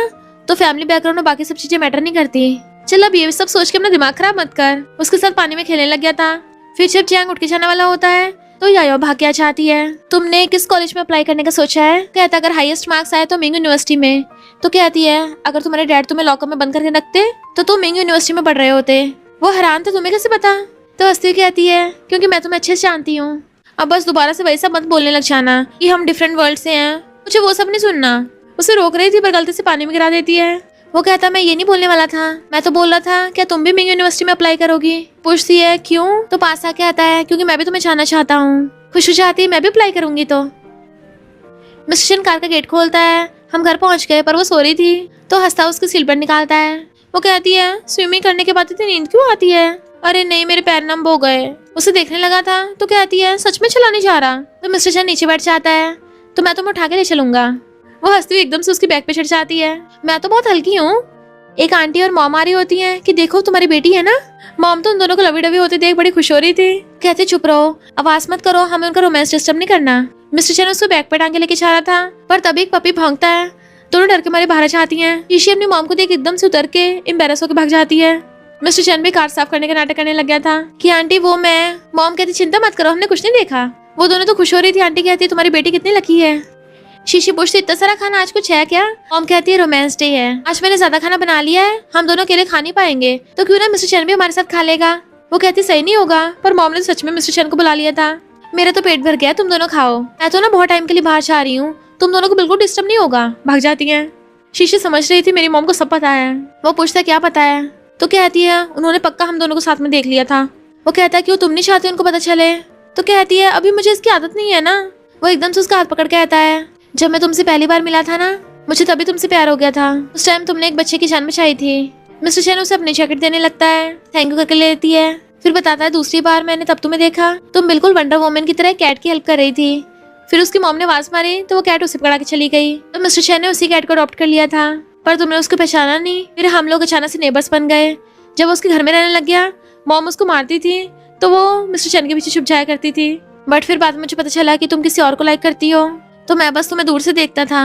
तो फैमिली बैकग्राउंड और बाकी सब चीजें मैटर नहीं करती। चल अब ये सब सोच के अपना दिमाग खराब मत कर। उसके साथ पानी में खेलने लग गया था। फिर जब जियांग उठ के जाने वाला होता है तो यायो भाग के आ जाती है। तुमने किस कॉलेज में अप्लाई करने का सोचा है? कहता अगर हाईएस्ट मार्क्स आए तो मिंग यूनिवर्सिटी में। तो कहती है अगर तुम्हारे डैड तुम्हें लॉकर में बंद करके रखते तो तुम मिंग यूनिवर्सिटी में पढ़ रहे होते। वो हैरान था तुम्हें कैसे पता? तो हंसती कहती है क्योंकि मैं तुम्हें अच्छे से जानती हूँ। अब बस दोबारा से वही सब मत बोलने लग जाना कि हम डिफरेंट वर्ल्ड से हैं। मुझे वो सब नहीं सुनना। उसे रोक रही थी पर गलती से पानी में गिरा देती है। वो कहता मैं ये नहीं बोलने वाला था, मैं तो बोल रहा था क्या तुम भी मिंग यूनिवर्सिटी में अप्लाई करोगी? पूछती है क्यों? तो पास आके आता है क्योंकि मैं भी तुम्हें जानना चाहता हूँ। खुश हो जाती है मैं भी अप्लाई करूंगी। तो मिस्टर शन कार का गेट खोलता है। हम घर पहुंच गए पर वो सो रही थी। तो हंसता उसकी सिलबट निकालता है। वो कहती है स्विमिंग करने के बाद इतनी नींद क्यों आती है? अरे नहीं मेरे पैर नम हो गए। उसे देखने लगा था। तो कहती है सच में चला नहीं जा रहा। तो मिस्टर शन नीचे बैठ जाता है। तो मैं तुम्हें उठा के ले चलूंगा। वो हंसती हुई एकदम से उसकी बैग पे चढ़ जाती है। मैं तो बहुत हल्की हूँ। एक आंटी और मॉम आ रही होती हैं कि देखो तुम्हारी बेटी है ना। मॉम तो उन दोनों को लवी डवी होते देख बड़ी खुश हो रही थी। कहते चुप रहो, आवाज मत करो, हमें उनका रोमांस डिस्टर्ब नहीं करना। मिस्टर शन उसको बैग पे टांग के लेके जा रहा था पर तभी एक पपी भौंकता है। दोनों डर के मारे बाहर जाती हैं। शीशी अपनी मॉम को देख एकदम से उतर के एम्बेरस होकर भाग जाती है। मिस्टर शन भी कार साफ करने का नाटक करने लग गया था कि आंटी वो मैं। मॉम कहती चिंता मत करो, हमने कुछ नहीं देखा। वो दोनों तो खुश हो रही थी। आंटी कहती तुम्हारी बेटी कितनी लकी है। शीशी पूछती इतना सारा खाना आज कुछ है क्या? मॉम कहती है रोमांस डे है, आज मैंने ज्यादा खाना बना लिया है, हम दोनों अकेले खा नहीं पाएंगे तो क्यों ना मिस्टर शन भी हमारे साथ खा लेगा। वो कहती सही नहीं होगा पर मॉम ने तो सच में मिस्टर शन को बुला लिया था। मेरा तो पेट भर गया, तुम दोनों खाओ, मैं तो ना बहुत टाइम के लिए बाहर जा रही हूँ, तुम दोनों को बिल्कुल डिस्टर्ब नहीं होगा। भाग जाती है। शीशी समझ रही थी मेरी मॉम को सब पता है। वो पूछता क्या पता है? तो कहती है उन्होंने पक्का हम दोनों को साथ में देख लिया था। वो कहता है क्यों तुम नहीं चाहते उनको पता चले? तो कहती है अभी मुझे इसकी आदत नहीं है ना। वो एकदम से उसका हाथ पकड़ के कहता है जब मैं तुमसे पहली बार मिला था ना मुझे तभी तुमसे प्यार हो गया था। उस टाइम तुमने एक बच्चे की जान बचाई थी। मिस्टर शन उसे अपनी जैकेट देने लगता है, थैंक यू करके ले लेती है। फिर बताता है दूसरी बार मैंने तब तुम्हें देखा तुम बिल्कुल वंडर वुमन की तरह कैट की हेल्प कर रही थी। फिर उसकी मॉम ने आवाज मारी तो वो कैट उसे पकड़ा के चली गई। तो मिस्टर शन ने उसी कैट को अडॉप्ट कर लिया था पर तुमने उसको पहचाना नहीं। फिर हम लोग अचानक से नेबर्स बन गए। जब वो उसके घर में रहने लग गया मॉम उसको मारती थी तो वो मिस्टर शन के पीछे छुप जाया करती थी। बट फिर बाद में मुझे पता चला कि तुम किसी और को लाइक करती हो तो मैं बस तुम्हें दूर से देखता था।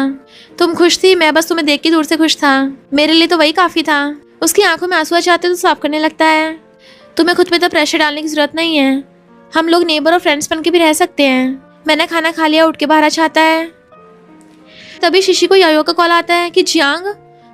तुम खुश थी, मैं बस तुम्हें देख के दूर से खुश था। मेरे लिए तो वही काफी था। उसकी आंखों में आंसू आ जाते तो साफ करने लगता है। तुम्हें खुद पे तो प्रेशर डालने की जरूरत नहीं है, हम लोग नेबर और फ्रेंड्स बन के भी रह सकते हैं। मैंने खाना खा लिया, उठ के बाहर आ जाता है। तभी शीशी को यायो का कॉल आता है कि जियांग।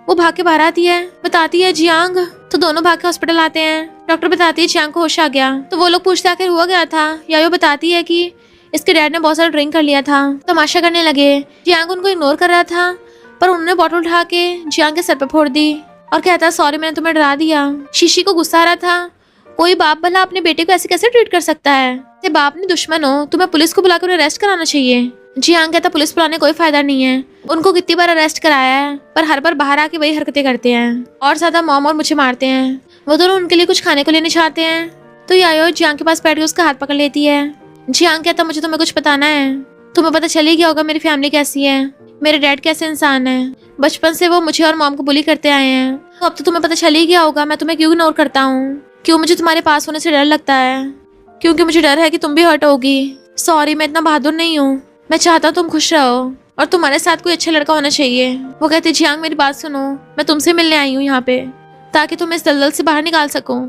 वो भाग के बाहर आती है, बताती है जियांग। तो दोनों भाग के हॉस्पिटल आते हैं। डॉक्टर बताती है जियांग को होश आ गया। तो वो लोग पूछते आखिर हुआ गया था। यायो बताती है कि इसके डैड ने बहुत सारा ड्रिंक कर लिया था। तमाशा करने लगे। जियांग उनको इग्नोर कर रहा था पर उन्होंने बॉटल उठा के जियांग के सर पे फोड़ दी और कहता सॉरी मैंने तुम्हें डरा दिया। शीशी को गुस्सा आ रहा था, कोई बाप भला अपने बेटे को ऐसे कैसे ट्रीट कर सकता है? ते बाप ने दुश्मन हो, तुम्हें पुलिस को बुलाकर अरेस्ट कराना चाहिए। जियांग कहता पुलिस बुलाने कोई फायदा नहीं है, उनको कितनी बार अरेस्ट कराया है पर हर बार बाहर आके वही हरकतें करते हैं और ज्यादा मॉम और मुझे मारते हैं। वो दोनों उनके लिए कुछ खाने को लेने चाहते हैं तो यायो जियांग के पास बैठ के उसका हाथ पकड़ लेती है। जियांग कहता मुझे तुम्हें कुछ बताना है, तुम्हें पता चल ही गया होगा मेरी फैमिली कैसी है, मेरे डैड कैसे इंसान है। बचपन से वो मुझे और मॉम को बुली करते आए हैं तो अब तो तुम्हें पता चल ही गया होगा मैं तुम्हें क्यों इग्नोर करता हूँ, क्यों मुझे तुम्हारे पास होने से डर लगता है, क्योंकि मुझे डर है कि तुम भी हर्ट होगी। सॉरी मैं इतना बहादुर नहीं हूँ, मैं चाहता हूँ तुम खुश रहो और तुम्हारे साथ कोई अच्छा लड़का होना चाहिए। वो कहते जियांग मेरी बात सुनो, मैं तुमसे मिलने आई हूँ यहाँ पे ताकि तुम इस दलदल से बाहर निकाल सको।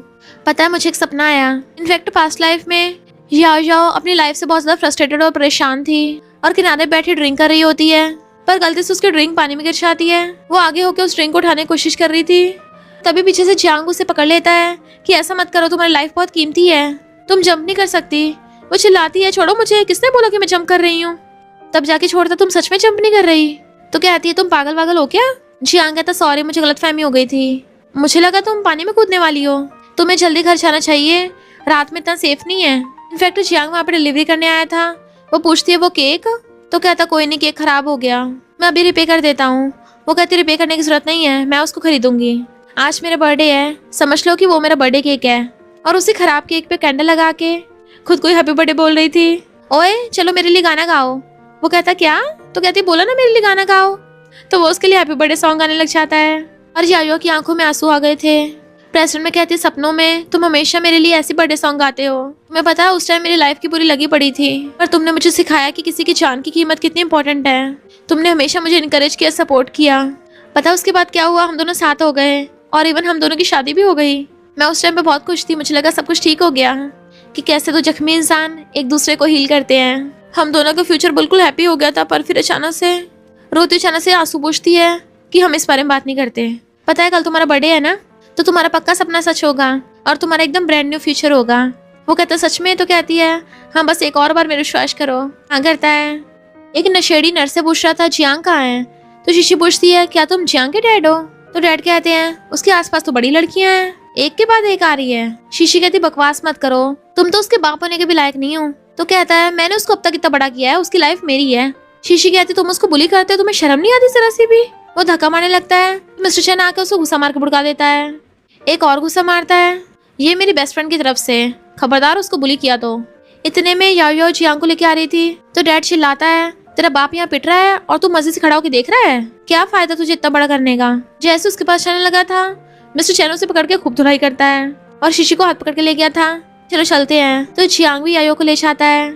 पता है मुझे एक सपना आया। इनफैक्ट पास्ट लाइफ में याओ अपनी लाइफ से बहुत ज्यादा फ्रस्ट्रेटेड और परेशान थी और किनारे बैठी ड्रिंक कर रही होती है पर गलती से उसकी ड्रिंक पानी में गिर जाती है। वो आगे होकर उस ड्रिंक को उठाने की कोशिश कर रही थी तभी पीछे से जियांग उसे पकड़ लेता है कि ऐसा मत करो, तुम्हारी लाइफ बहुत कीमती है, तुम जंप नहीं कर सकती। वो चिल्लाती है छोड़ो मुझे, किसने बोला कि मैं जंप कर रही हूँ? तब जाके छोड़ता तुम सच में जंप नहीं कर रही? तो कहती है तुम पागल वागल हो क्या? जियांग कहता सॉरी मुझे गलतफहमी हो गई थी। मुझे लगा तुम पानी में कूदने वाली हो, तुम्हें जल्दी घर जाना चाहिए, रात में इतना सेफ नहीं है। इनफैक्ट जियांग वहाँ पे डिलीवरी करने आया था। वो पूछती है वो केक, तो कहता कोई नहीं, केक खराब हो गया, मैं अभी रिपे कर देता हूँ। वो कहती रिपे करने की जरूरत नहीं है, मैं उसको खरीदूंगी। आज मेरा बर्थडे है, समझ लो कि वो मेरा बर्थडे केक है। और उसी खराब केक पे कैंडल लगा के खुद को ही हैप्पी बर्थडे बोल रही थी। ओए चलो मेरे लिए गाना गाओ। वो कहता क्या? तो कहती बोला ना मेरे लिए गाना गाओ। तो वो उसके लिए हैप्पी बर्थडे सॉन्ग गाने लग जाता है। और यायो की आंखों में आंसू आ गए थे। प्रेसिडेंट में कहती सपनों में तुम हमेशा मेरे लिए ऐसी बर्थडे सॉन्ग गाते हो। तुम्हें पता है उस टाइम मेरी लाइफ की पूरी लगी पड़ी थी, पर तुमने मुझे सिखाया कि किसी की जान की कीमत कितनी इंपॉर्टेंट है। तुमने हमेशा मुझे इनकरेज किया, सपोर्ट किया। पता उसके बाद क्या हुआ? हम दोनों साथ हो गए और इवन हम दोनों की शादी भी हो गई। मैं उस टाइम पे बहुत खुश थी, मुझे लगा सब कुछ ठीक हो गया कि कैसे तो जख्मी इंसान एक दूसरे को हील करते हैं। हम दोनों का फ्यूचर बिल्कुल हैप्पी हो गया था, पर फिर अचानक से रोती अचानक से आंसू पूछती है कि हम इस बारे में बात नहीं करते। पता है कल तुम्हारा बर्थडे है ना, तो तुम्हारा पक्का सपना सच होगा और तुम्हारा एकदम ब्रांड न्यू फ्यूचर होगा। वो कहता सच में? तो कहती है हाँ बस एक और बार मेरे विश्वास करो। हाँ करता है। एक नशेड़ी नर्स से पूछ रहा था जियांग कहाँ है, तो शीशी पूछती है क्या तुम जियांग के डैड हो? तो डैड कहते हैं उसके आसपास तो बड़ी लड़कियां हैं, एक के बाद एक आ रही है। शीशी कहती बकवास मत करो, तुम तो उसके बाप होने के भी लायक नहीं हो। तो कहता है मैंने उसको अब तक इतना बड़ा किया है, उसकी लाइफ मेरी है। शीशी कहती तुम उसको बुली करते हो, तुम्हें शर्म नहीं आती जरा सी भी? वो धक्का मारने लगता है। मिस्टर चैन आकर उसको गुस्सा मार के भुड़का देता है। एक और गुस्सा मारता है, ये मेरी बेस्ट फ्रेंड की तरफ से, खबरदार उसको बुली किया तो। इतने में याओ जियांग को लेके आ रही थी, तो डैड चिल्लाता है तेरा बाप यहाँ पिट रहा है और तू मजे से खड़ा होकर देख रहा है, क्या फायदा तुझे इतना बड़ा करने का? जैसे उसके पास चलने लगा था, मिस्टर चैन उसे पकड़ के खूब धुलाई करता है और शीशी को हाथ पकड़ के ले गया था। चलो चलते हैं। तो जियांग भी याओ को ले जाता है।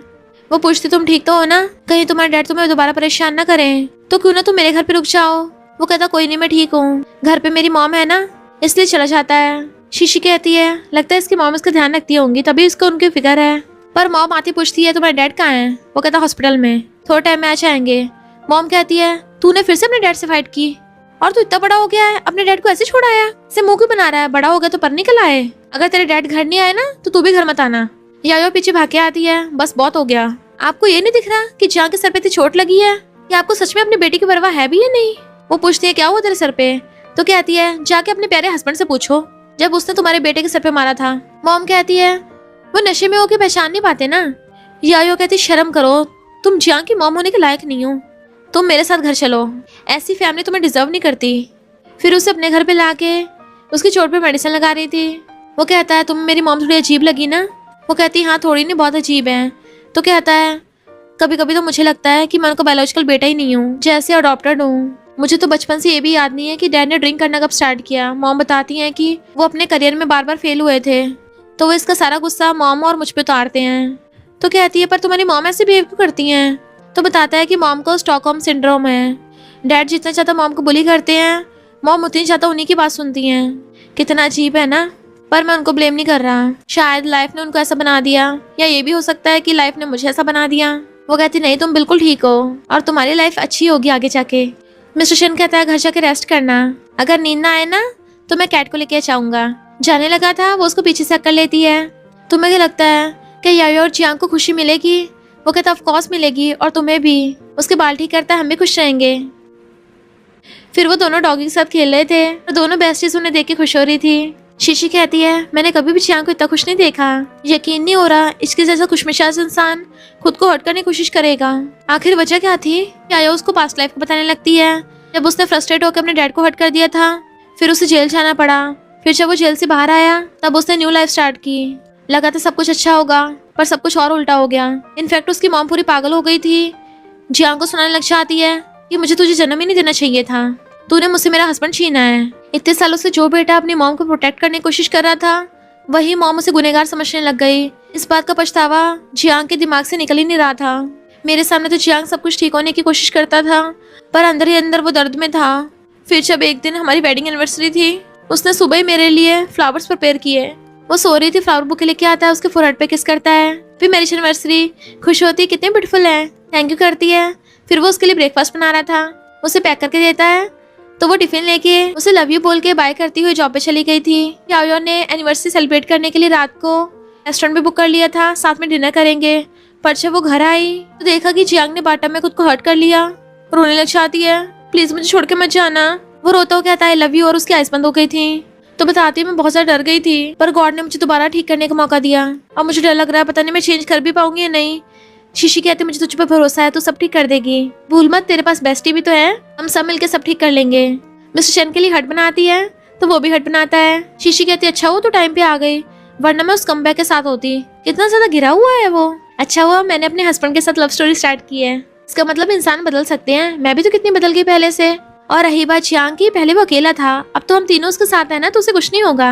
वो पूछती तुम ठीक तो हो ना, कहीं तुम्हारे डैड तुम्हें दोबारा परेशान ना करें, तो क्यों ना तुम मेरे घर पे रुक जाओ। वो कहता कोई नहीं मैं ठीक हूँ, घर पे मेरी मॉम है ना, इसलिए चला जाता है। शीशी कहती है लगता है इसकी मॉम इसका ध्यान रखती होंगी तभी इसको उनकी फिक्र है। पर मॉम आती पूछती है तुम्हारे डैड कहाँ है? वो कहता हॉस्पिटल में, थोड़ा टाइम में आ जाएंगे। मॉम कहती है तूने फिर से अपने डैड से फाइट की और तू इतना बड़ा हो गया है, अपने डैड को ऐसे छोड़ आया, इसे मुंह क्यों बना रहा है? बड़ा हो गया तो पर निकल आए, अगर तेरे डैड घर नहीं आए ना तो तू भी घर मत आना। यायो पीछे भाग के आती है, बस बहुत हो गया, आपको ये नहीं दिख रहा कि जियांग के सर पे इतनी चोट लगी है, या आपको सच में अपनी बेटी की परवाह है भी या नहीं? वो पूछती है क्या हुआ तेरे सर पे? तो कहती है जाके अपने प्यारे हस्बैंड से पूछो जब उसने तुम्हारे बेटे के सर पे मारा था। मॉम कहती है वो नशे में होके पहचान नहीं पाते ना। यायो कहती शर्म करो, तुम जियांग की मॉम होने के लायक नहीं हो, तुम मेरे साथ घर चलो, ऐसी फैमिली तुम्हें डिजर्व नहीं करती। फिर उसे अपने घर पे लाके उसकी चोट पे मेडिसिन लगा रही थी। वो कहता है तुम मेरी मॉम थोड़ी अजीब लगी ना? वो कहती हाँ थोड़ी नहीं, बहुत अजीब है। तो कहता है कभी कभी तो मुझे लगता है कि मैं उनका बायोलॉजिकल बेटा ही नहीं हूँ, जैसे अडॉप्टेड हूँ। मुझे तो बचपन से ये भी याद नहीं है कि डैड ने ड्रिंक करना कब स्टार्ट किया। मॉम बताती हैं कि वो अपने करियर में बार बार फेल हुए थे, तो वो इसका सारा गुस्सा मॉम और मुझ पे उतारते हैं। तो कहती है पर तुम्हारी मॉम ऐसे बिहेव क्यों करती हैं? तो बताता है कि मॉम को स्टॉकहोम सिंड्रोम है। डैड जितना चाहता मॉम को बुली करते हैं, मॉम उतनी चाहता उन्हीं की बात सुनती हैं। कितना अजीब है ना? पर मैं उनको ब्लेम नहीं कर रहा, शायद लाइफ ने उनको ऐसा बना दिया, या ये भी हो सकता है कि लाइफ ने मुझे ऐसा बना दिया। वो कहती नहीं तुम बिल्कुल ठीक हो और तुम्हारी लाइफ अच्छी होगी आगे जाके। मिस्टर शन कहता है घर जाके रेस्ट करना, अगर नींद ना आए ना तो मैं कैट को लेके जाऊंगा। जाने लगा था, वो उसको पीछे से अक्कर लेती है। तुम्हें क्या लगता है कि यायो और जियांग को खुशी मिलेगी? वो कहता ऑफ कोर्स मिलेगी, और तुम्हें भी। उसके बाल ठीक करता है, हम भी खुश रहेंगे। फिर वो दोनों डॉगी के साथ खेल रहे थे और दोनों बेस्टीज उन्हें देख के खुश हो रही थी। शीशी कहती है मैंने कभी भी जियांग को इतना खुश नहीं देखा, यकीन नहीं हो रहा इसके जैसा खुशमिजाज इंसान खुद को हर्ट करने की कोशिश करेगा। आखिर वजह क्या थी? यायो उसको पास्ट लाइफ को बताने लगती है, जब उसने फ्रस्ट्रेट होकर अपने डैड को हर्ट कर दिया था, फिर उसे जेल जाना पड़ा। फिर जब वो जेल से बाहर आया तब उसने न्यू लाइफ स्टार्ट की। लगा था सब कुछ अच्छा होगा, पर सब कुछ और उल्टा हो गया। इनफैक्ट उसकी मॉम पूरी पागल हो गई थी। जियांग को सुनाने लग जाती है कि मुझे तुझे जन्म ही नहीं देना चाहिए था, तूने मुझसे मेरा हस्बैंड छीना है। इतने सालों से जो बेटा अपनी मॉम को प्रोटेक्ट करने की कोशिश कर रहा था, वही मॉम उसे गुनहगार समझने लग गई। इस बात का पछतावा जियांग के दिमाग से निकल ही नहीं रहा था। मेरे सामने तो जियांग सब कुछ ठीक होने की कोशिश करता था, पर अंदर ही अंदर वो दर्द में था। फिर जब एक दिन हमारी वेडिंग एनिवर्सरी थी, उसने सुबह ही मेरे लिए फ्लावर्स प्रिपेयर किए। वो सो रही थी, फ्लावर बुके लेके आता है, उसके फोरहेड पे किस करता है। फिर मेरी एनिवर्सरी, खुश होती है कितनी ब्यूटीफुल है, थैंक यू करती है। फिर वो उसके लिए ब्रेकफास्ट बना रहा था, उसे पैक करके देता है, तो वो टिफिन लेके उसे लव यू बोल के बाय करती हुई जॉब पे चली गई थी। याओ ने एनिवर्सरी सेलिब्रेट करने के लिए रात को रेस्टोरेंट भी बुक कर लिया था, साथ में डिनर करेंगे। पर जब वो घर आई तो देखा कि जियांग ने बाटम में खुद को हर्ट कर लिया। रोने लग जाती है, प्लीज मुझे छोड़ के मत जाना। वो रोता हुआ कहता है आई लव यू, और उसकी आइज बंद हो गई थी। तो बताती मैं बहुत ज्यादा डर गई थी, पर गॉड ने मुझे दोबारा ठीक करने का मौका दिया। अब मुझे डर लग रहा है, पता नहीं मैं चेंज कर भी पाऊंगी या नहीं। शीशी कहती मुझे तुझ पर भरोसा है, तू सब ठीक कर देगी, भूल मत, तेरे पास बेस्टी भी तो है, हम सब मिलकर सब ठीक कर लेंगे। मिस्टर चैन के लिए हट बनाती है तो वो भी हट बनाता है। शीशी कहती अच्छा हुआ तो टाइम पे आ गई, वरना मैं उस कमबैक के साथ होती। कितना ज्यादा गिरा हुआ है वो। अच्छा हुआ मैंने अपने हस्बैंड के साथ लव स्टोरी स्टार्ट की है, इसका मतलब इंसान बदल सकते हैं, मैं भी तो कितनी बदल गई पहले से। और रही बात जियांग की, पहले वो अकेला था, अब तो हम तीनों उसके साथ है ना, तो उसे कुछ नहीं होगा।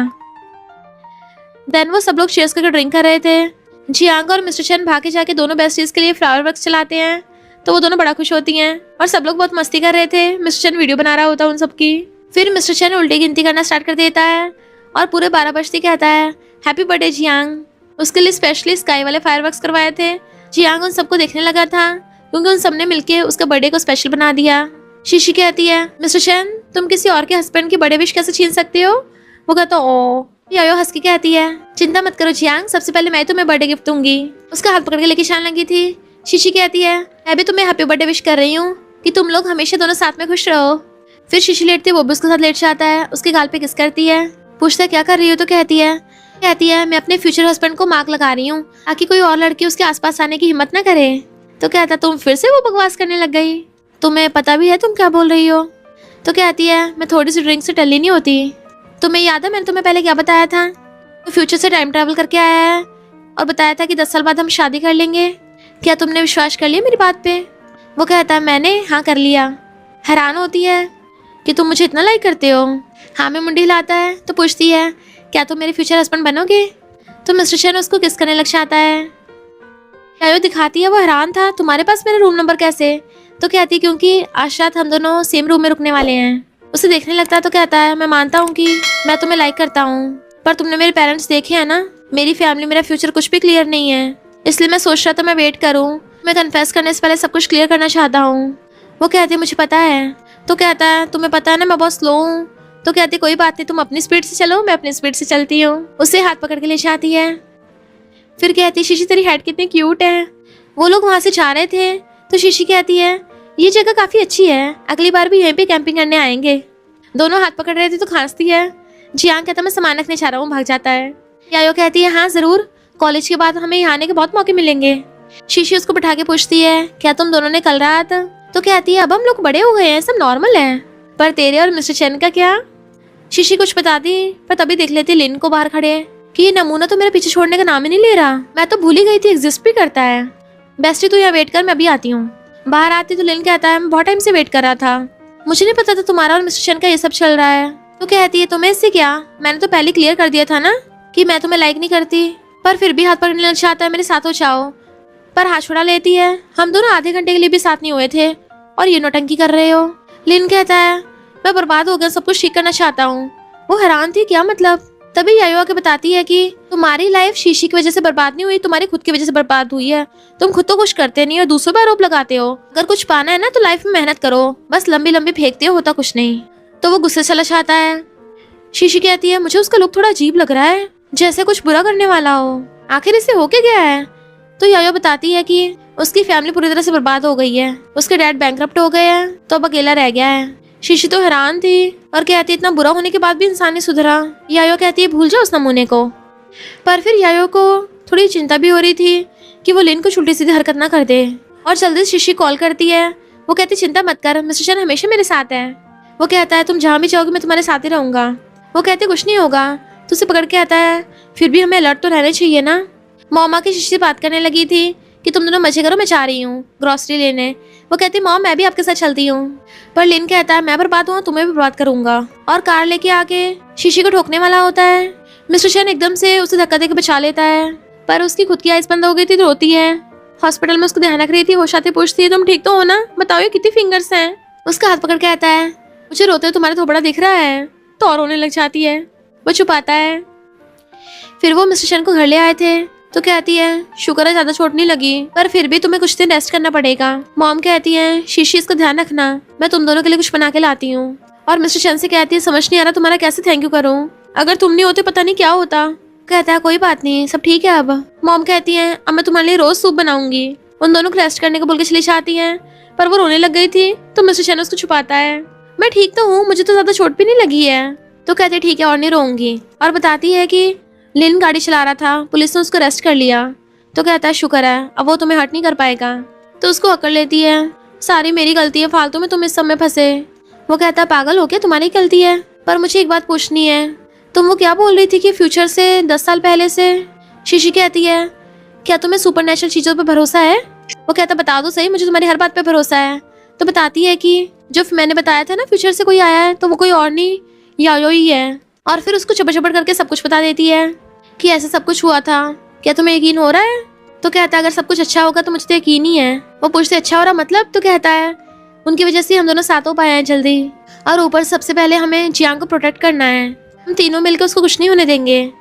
देन वो सब लोग शेयर्स करके ड्रिंक कर रहे थे। जियांग और मिस्टर चैन भागे जाके दोनों बेस्टीज के लिए फ्लावर वर्क्स चलाते हैं, तो वो दोनों बड़ा खुश होती हैं और सब लोग बहुत मस्ती कर रहे थे। मिस्टर चैन वीडियो बना रहा होता है उन सबकी। फिर मिस्टर चैन उल्टी गिनती करना स्टार्ट कर देता है और पूरे 12 बजते कहता है हैप्पी बर्थडे जियांग। उसके लिए स्पेशली स्काई वाले फायरवर्क्स करवाए थे। जियांग उन सबको देखने लगा था क्योंकि उन सबने मिलके उसका बर्थडे को स्पेशल बना दिया। शीशी कहती है मिस्टर चैन तुम किसी और के हस्बैंड की बर्थडे विश कैसे छीन सकते हो। वो कहता ओ। यायो हंस के कहती है चिंता मत करो जियांग, सबसे पहले मैं तुम्हें बर्थडे गिफ्ट दूंगी। उसका हाथ पकड़ के लेके शान लगी थी। शीशी कहती है मैं भी तुम्हें हैप्पी बर्थडे विश कर रही हूँ कि तुम लोग हमेशा दोनों साथ में खुश रहो। फिर शीशी लेटती है, वो भी उसके साथ लेट जाता है, उसके गाल पे किस करती है, पूछता है क्या कर रही हो, तो कहती है मैं अपने फ्यूचर हस्बैंड को मार्क लगा रही हूँ ताकि कोई और लड़की उसके आसपास आने की हिम्मत ना करे। तो कहता तुम फिर से वो बकवास करने लग गई, तुम्हें पता भी है तुम क्या बोल रही हो। तो कहती है मैं थोड़ी सी ड्रिंक से टल्ली नहीं होती। तुम्हें याद है मैंने तुम्हें पहले क्या बताया था, तो फ्यूचर से टाइम ट्रैवल करके आया है और बताया था कि 10 साल बाद हम शादी कर लेंगे। क्या तुमने विश्वास कर लिया मेरी बात पे। वो कहता है मैंने हाँ कर लिया। हैरान होती है कि तुम मुझे इतना लाइक करते हो। हाँ में मुंडी हिलाता है तो पूछती है क्या तुम मेरे फ्यूचर हस्बैंड बनोगे। तो मिस्टर चैन उसको किस करने लग जाता है। यायो दिखाती है वो हैरान था तुम्हारे पास मेरा रूम नंबर कैसे। तो कहती क्योंकि आज रात हम दोनों सेम रूम में रुकने वाले हैं। उसे देखने लगता है तो कहता है मैं मानता हूँ कि मैं तुम्हें लाइक करता हूँ, पर तुमने मेरे पेरेंट्स देखे हैं ना, मेरी फैमिली मेरा फ्यूचर कुछ भी क्लियर नहीं है, इसलिए मैं सोच रहा था मैं वेट करूँ, मैं कन्फेस करने से पहले सब कुछ क्लियर करना चाहता हूँ। वो कहती है मुझे पता है। तो कहता है तुम्हें पता है ना मैं बहुत स्लो हूँ। तो कहती कोई बात नहीं, तुम अपनी स्पीड से चलो, मैं अपनी स्पीड से चलती हूँ। उसे हाथ पकड़ के ले जाती है। फिर कहती शीशी तेरी हेड कितनी क्यूट है। वो लोग वहाँ से जा रहे थे तो शीशी कहती है ये जगह काफी अच्छी है, अगली बार भी यहीं पे कैंपिंग करने आएंगे। दोनों हाथ पकड़ रहे थे तो खांसती है। जियांग कहता मैं सामान रखने जा रहा हूँ, भाग जाता है। यायो कहती है हाँ जरूर, कॉलेज के बाद हमें यहाँ आने के बहुत मौके मिलेंगे। शीशी उसको बिठा के पूछती है क्या तुम दोनों ने कल रात। तो कहती है अब हम लोग बड़े हो गए हैं, सब नॉर्मल है, पर तेरे और मिस्टर चैन का क्या। शीशी कुछ बताती पर तभी देख लेती लिन को बाहर खड़े कि ये नमूना तो मेरे पीछे छोड़ने का नाम ही नहीं ले रहा। मैं तो भूल ही गई थी एग्जिस्ट भी करता है। बेस्टी तू यहाँ वेट कर, मैं अभी आती हूँ। बाहर आती तो लिन कहता है मैं बहुत टाइम से वेट कर रहा था, मुझे नहीं पता था तुम्हारा और मिस्टर चैन का ये सब चल रहा है। तो कहती है तुम्हें इससे क्या, मैंने तो पहले क्लियर कर दिया था ना कि मैं तुम्हें लाइक नहीं करती, पर फिर भी हाथ पकड़ने लग जाता है मेरे साथ हो जाओ, पर हाथ छुड़ा लेती है। हम दोनों आधे घंटे के लिए भी साथ नहीं हुए थे और ये नौटंकी कर रहे हो। लिन कहता है मैं बर्बाद हो गया, सब कुछ ठीक करना चाहता हूँ। वो हैरान थी क्या मतलब। तभी यायो आके बताती है कि तुम्हारी लाइफ शीशी की वजह से बर्बाद नहीं हुई, तुम्हारी खुद की वजह से बर्बाद हुई है। तुम खुद तो कुछ करते नहीं और दूसरों पर आरोप लगाते हो। अगर कुछ पाना है ना तो लाइफ में मेहनत करो, बस लंबी लंबी फेंकते हो, होता कुछ नहीं। तो वो गुस्से चला जाता है। शीशी कहती है मुझे उसका लुक थोड़ा अजीब लग रहा है, जैसे कुछ बुरा करने वाला हो, आखिर इसे हो क्या गया है। तो यायो बताती है कि उसकी फैमिली पूरी तरह से बर्बाद हो गई है, उसके डैड बैंकरप्ट हो गए हैं तो अब अकेला रह गया है। शीशी तो हैरान थी और कहती इतना बुरा होने के बाद भी इंसान नहीं सुधरा। यायो कहती है भूल जाओ उस नमूने को। पर फिर यायो को थोड़ी चिंता भी हो रही थी कि वो लिन को उल्टी सीधी हरकत ना कर दे और जल्दी शीशी कॉल करती है। वो कहती चिंता मत कर, मिस्टर चैन हमेशा मेरे साथ है। वो कहता है तुम जहाँ भी जाओगे मैं तुम्हारे साथ ही रहूंगा। वो कहते कुछ नहीं होगा। तो उसे पकड़ के आता है फिर भी हमें अलर्ट तो रहना चाहिए ना। मॉम आके शीशी से बात करने लगी थी कि तुम दोनों मजे करो, मैं जा रही हूँ ग्रोसरी लेने। वो कहती मॉम मैं भी आपके साथ चलती हूँ। पर लिन कहता है मैं बर्बाद हूँ तुम्हें भी बर्बाद करूंगा, और कार लेके आके शीशी को ठोकने वाला होता है। मिस्टर चैन एकदम से उसे धक्का देकर बचा लेता है, पर उसकी खुद की आइस बंद हो गई थी तो रोती है। हॉस्पिटल में उसको ध्यान रख रही थी, होश आते पूछती है तुम ठीक तो हो ना, बताओ ये कितनी फिंगर्स हैं। उसका हाथ पकड़ के आता है मुझे रोते हुए तुम्हारा थोबड़ा दिख रहा है, तो और रोने लग जाती है। वो छुपाता है। फिर वो मिस्टर चैन को घर ले आए थे तो कहती है शुक्र है ज्यादा चोट नहीं लगी, पर फिर भी तुम्हें कुछ दिन रेस्ट करना पड़ेगा। मॉम कहती है शीशी इसका ध्यान रखना, मैं तुम दोनों के लिए कुछ बना के लाती हूँ। और मिस्टर चैन से कहती है समझ नहीं आ रहा तुम्हारा कैसे थैंक यू करूँ, अगर तुम नहीं होते पता नहीं क्या होता। कहता है कोई बात नहीं सब ठीक है अब। मॉम कहती है अब मैं तुम्हारे लिए रोज सूप बनाऊंगी। उन दोनों को रेस्ट करने को बोल के चली जाती है, पर वो रोने लग गई थी तो मिस्टर चैन उसको छुपाता है। मैं ठीक तो हूँ, मुझे तो ज्यादा चोट भी नहीं लगी है। तो कहती है ठीक है और नहीं रोऊंगी, और बताती है कि लिन गाड़ी चला रहा था, पुलिस ने उसको अरेस्ट कर लिया। तो कहता है शुक्र है, अब वो तुम्हें हर्ट नहीं कर पाएगा। तो उसको अकड़ लेती है, सारी मेरी गलती है, फालतू में तुम इस सब में फंसे। वो कहता है पागल हो क्या, तुम्हारी गलती है, पर मुझे एक बात पूछनी है, तुम वो क्या बोल रही थी कि फ्यूचर से 10 साल पहले से। शीशी कहती है क्या तुम्हें सुपरनेचुरल चीजों पे भरोसा है। वो कहता बता दो सही, मुझे तुम्हारी हर बात पे भरोसा है। तो बताती है कि जो मैंने बताया था ना फ्यूचर से कोई आया है, तो वो कोई और नहीं यायो ही है। और फिर उसको चपड़ चपड़ करके सब कुछ बता देती है कि ऐसा सब कुछ हुआ था, क्या तुम्हें यकीन हो रहा है। तो कहता है अगर सब कुछ अच्छा होगा तो मुझे तो यकीन ही है। वो पूछते अच्छा हो रहा मतलब। तो कहता है उनकी वजह से हम दोनों साथ हो पाए हैं जल्दी, और ऊपर सबसे पहले हमें जियांग को प्रोटेक्ट करना है, हम तीनों मिलकर उसको कुछ नहीं होने देंगे।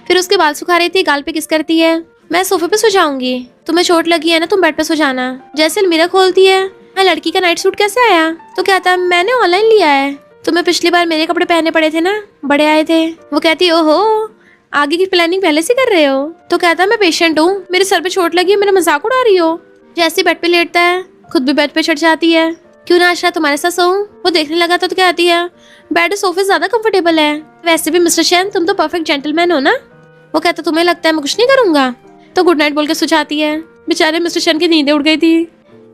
फिर उसके बाल सुखा रही थी, गाल पे किस करती है, मैं सोफे पे सो जाऊंगी, तुम्हें चोट लगी है ना, तुम बेड पे सो जाना। जैसे अलमीरा खोलती है, मैं लड़की का नाइट सूट कैसे आया। तो कहता है मैंने ऑनलाइन लिया है, तुम्हें पिछली बार मेरे कपड़े पहने पड़े थे ना, बड़े आए थे। वो कहती है ओहो आगे की प्लानिंग पहले से कर रहे हो। तो कहता है मैं पेशेंट हूँ, मेरे सर पे चोट लगी है, मेरा मजाक उड़ा रही हो। जैसे बेड पे लेटता है, खुद भी बेड पे चढ़ जाती है, क्यों ना आज रात तुम्हारे साथ सोऊं। वो देखने लगा तो कहती है बेड सोफे ज्यादा कंफर्टेबल है, वैसे भी मिस्टर शैन तुम तो परफेक्ट जेंटलमैन हो ना। वो कहता तुम्हें लगता है मैं कुछ नहीं करूंगा। तो गुड नाइट बोल के सो जाती है। बेचारे मिस्टर शैन की नींदें उड़ गई थी।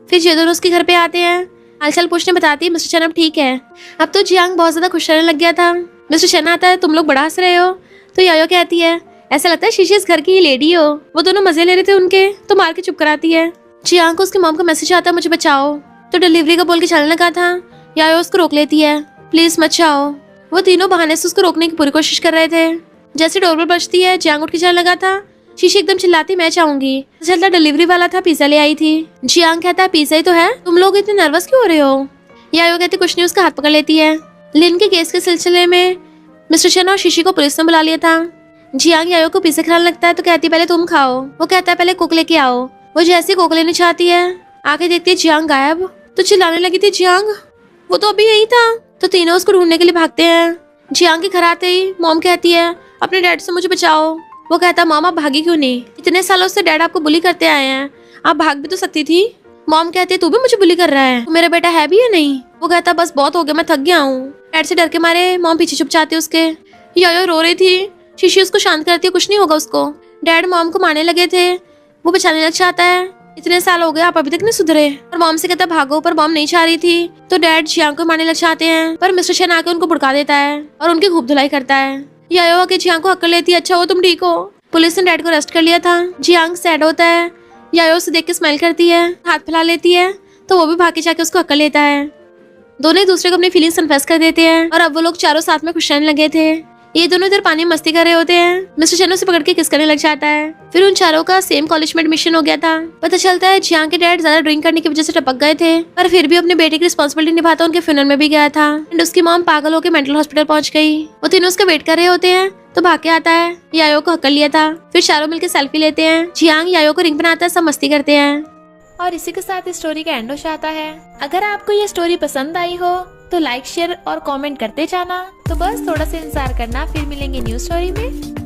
फिर ये दोनों उसके घर पे आते हैं, हालचाल पूछने बताती है मिस्टर शैन अब ठीक है। अब तो जियांग बहुत ज्यादा खुश रहने लग गया था। मिस्टर शैन आता है तुम लोग बड़ा हंस रहे हो। तो यायो कहती है ऐसा लगता है शीशी इस घर की ही लेडी हो। वो दोनों मजे ले रहे थे उनके, तो मार के चुप कराती है। जियांग को उसकी मॉम का मैसेज आता है मुझे बचाओ। तो डिलीवरी का बोल के चलने लगा था, यायो उसको रोक लेती है, प्लीज मत जाओ। वो तीनों बहाने से उसको रोकने की पूरी कोशिश कर रहे थे। जैसे डोरबेल बजती है, जियांग उठ के चलने लगा था। शीशी एकदम चिल्लाती मैं चाहूंगी। चलता डिलीवरी वाला था, पिज्जा ले आई थी। जियांग कहता है पिज्जा ही तो है, तुम लोग इतने नर्वस क्यों हो रहे हो। यायो कहती कुछ नहीं, उसका हाथ पकड़ लेती है। लिन के केस के सिलसिले में मिस्टर शन और शीशी को पुलिस ने बुला लिया था। जियांग यायो को पिज्जा खिलाने लगता है, तो कहती है पहले तुम खाओ। वो कहता है पहले कोक लेके आओ। वो जैसे कोक लेने चाहती है, आके देखती है जियांग गायब। तो चिल्लाने लगी थी जियांग वो तो अभी यही था। तो तीनों उसको ढूंढने के लिए भागते हैं। जियांग के घर आते ही मॉम कहती है अपने डैड से मुझे बचाओ। वो कहता है मॉम आप भागी क्यों नहीं, इतने सालों से डैड आपको बुली करते आए हैं, आप भाग भी तो सकती थी। मॉम कहती है तू भी मुझे बुली कर रहा है, तू मेरा बेटा है भी या नहीं। वो कहता बस बहुत हो गया, मैं थक गया हूँ। डैड से डर के मारे मॉम पीछे छुप जाती है उसके। यायो रो रही थी, शीशी उसको शांत करती है कुछ नहीं होगा उसको। डैड मॉम को मारने लगे थे, वो बचाने लग जाता है, इतने साल हो गए आप अभी तक नहीं सुधरे। और मॉम से कहता भागो, पर मॉम नहीं चाह रही थी। तो डैड जियांग को मारने लग जाते हैं, पर मिस्टर शन आके उनको भड़का देता है और उनकी खूब धुलाई करता है। यायो आके जियांग को हक्कर लेती है अच्छा हो तुम ठीक हो। पुलिस ने डैड को अरेस्ट कर लिया था। जियांग सैड होता है, यायो उसे देख के स्माइल करती है, हाथ फैला लेती है, तो वो भी भाग के जाके उसको हक्कर लेता है। दोनों एक दूसरे को अपनी फीलिंग्स कन्फेस कर देते हैं, और अब वो लोग चारों साथ में खुश रहने लगे थे। ये दोनों इधर पानी में मस्ती कर रहे होते हैं। मिस्टर शन उसे पकड़ के किस करने लग जाता है। फिर उन चारों का सेम कॉलेज में एडमिशन हो गया था। पता चलता है जियांग के डैड ज्यादा ड्रिंक करने की वजह से टपक गए थे, पर फिर भी अपने बेटे की रिस्पॉन्सिबिलिटी निभाता उनके फ्यूनरल में भी गया था। एंड उसकी मॉम पागल होकर मेंटल हॉस्पिटल पहुंच गई। वो तीनों उसका वेट कर रहे होते हैं, तो भाग के आता है, यायो को हक्कर लिया था। फिर चारों मिलकर सेल्फी लेते हैं। जियांग यायो को रिंग बनाता है, सब मस्ती करते हैं। और इसी के साथ इस स्टोरी का एंड हो जाता है। अगर आपको ये स्टोरी पसंद आई हो तो लाइक शेयर और कमेंट करते जाना। तो बस थोड़ा सा इंतजार करना, फिर मिलेंगे न्यू स्टोरी में।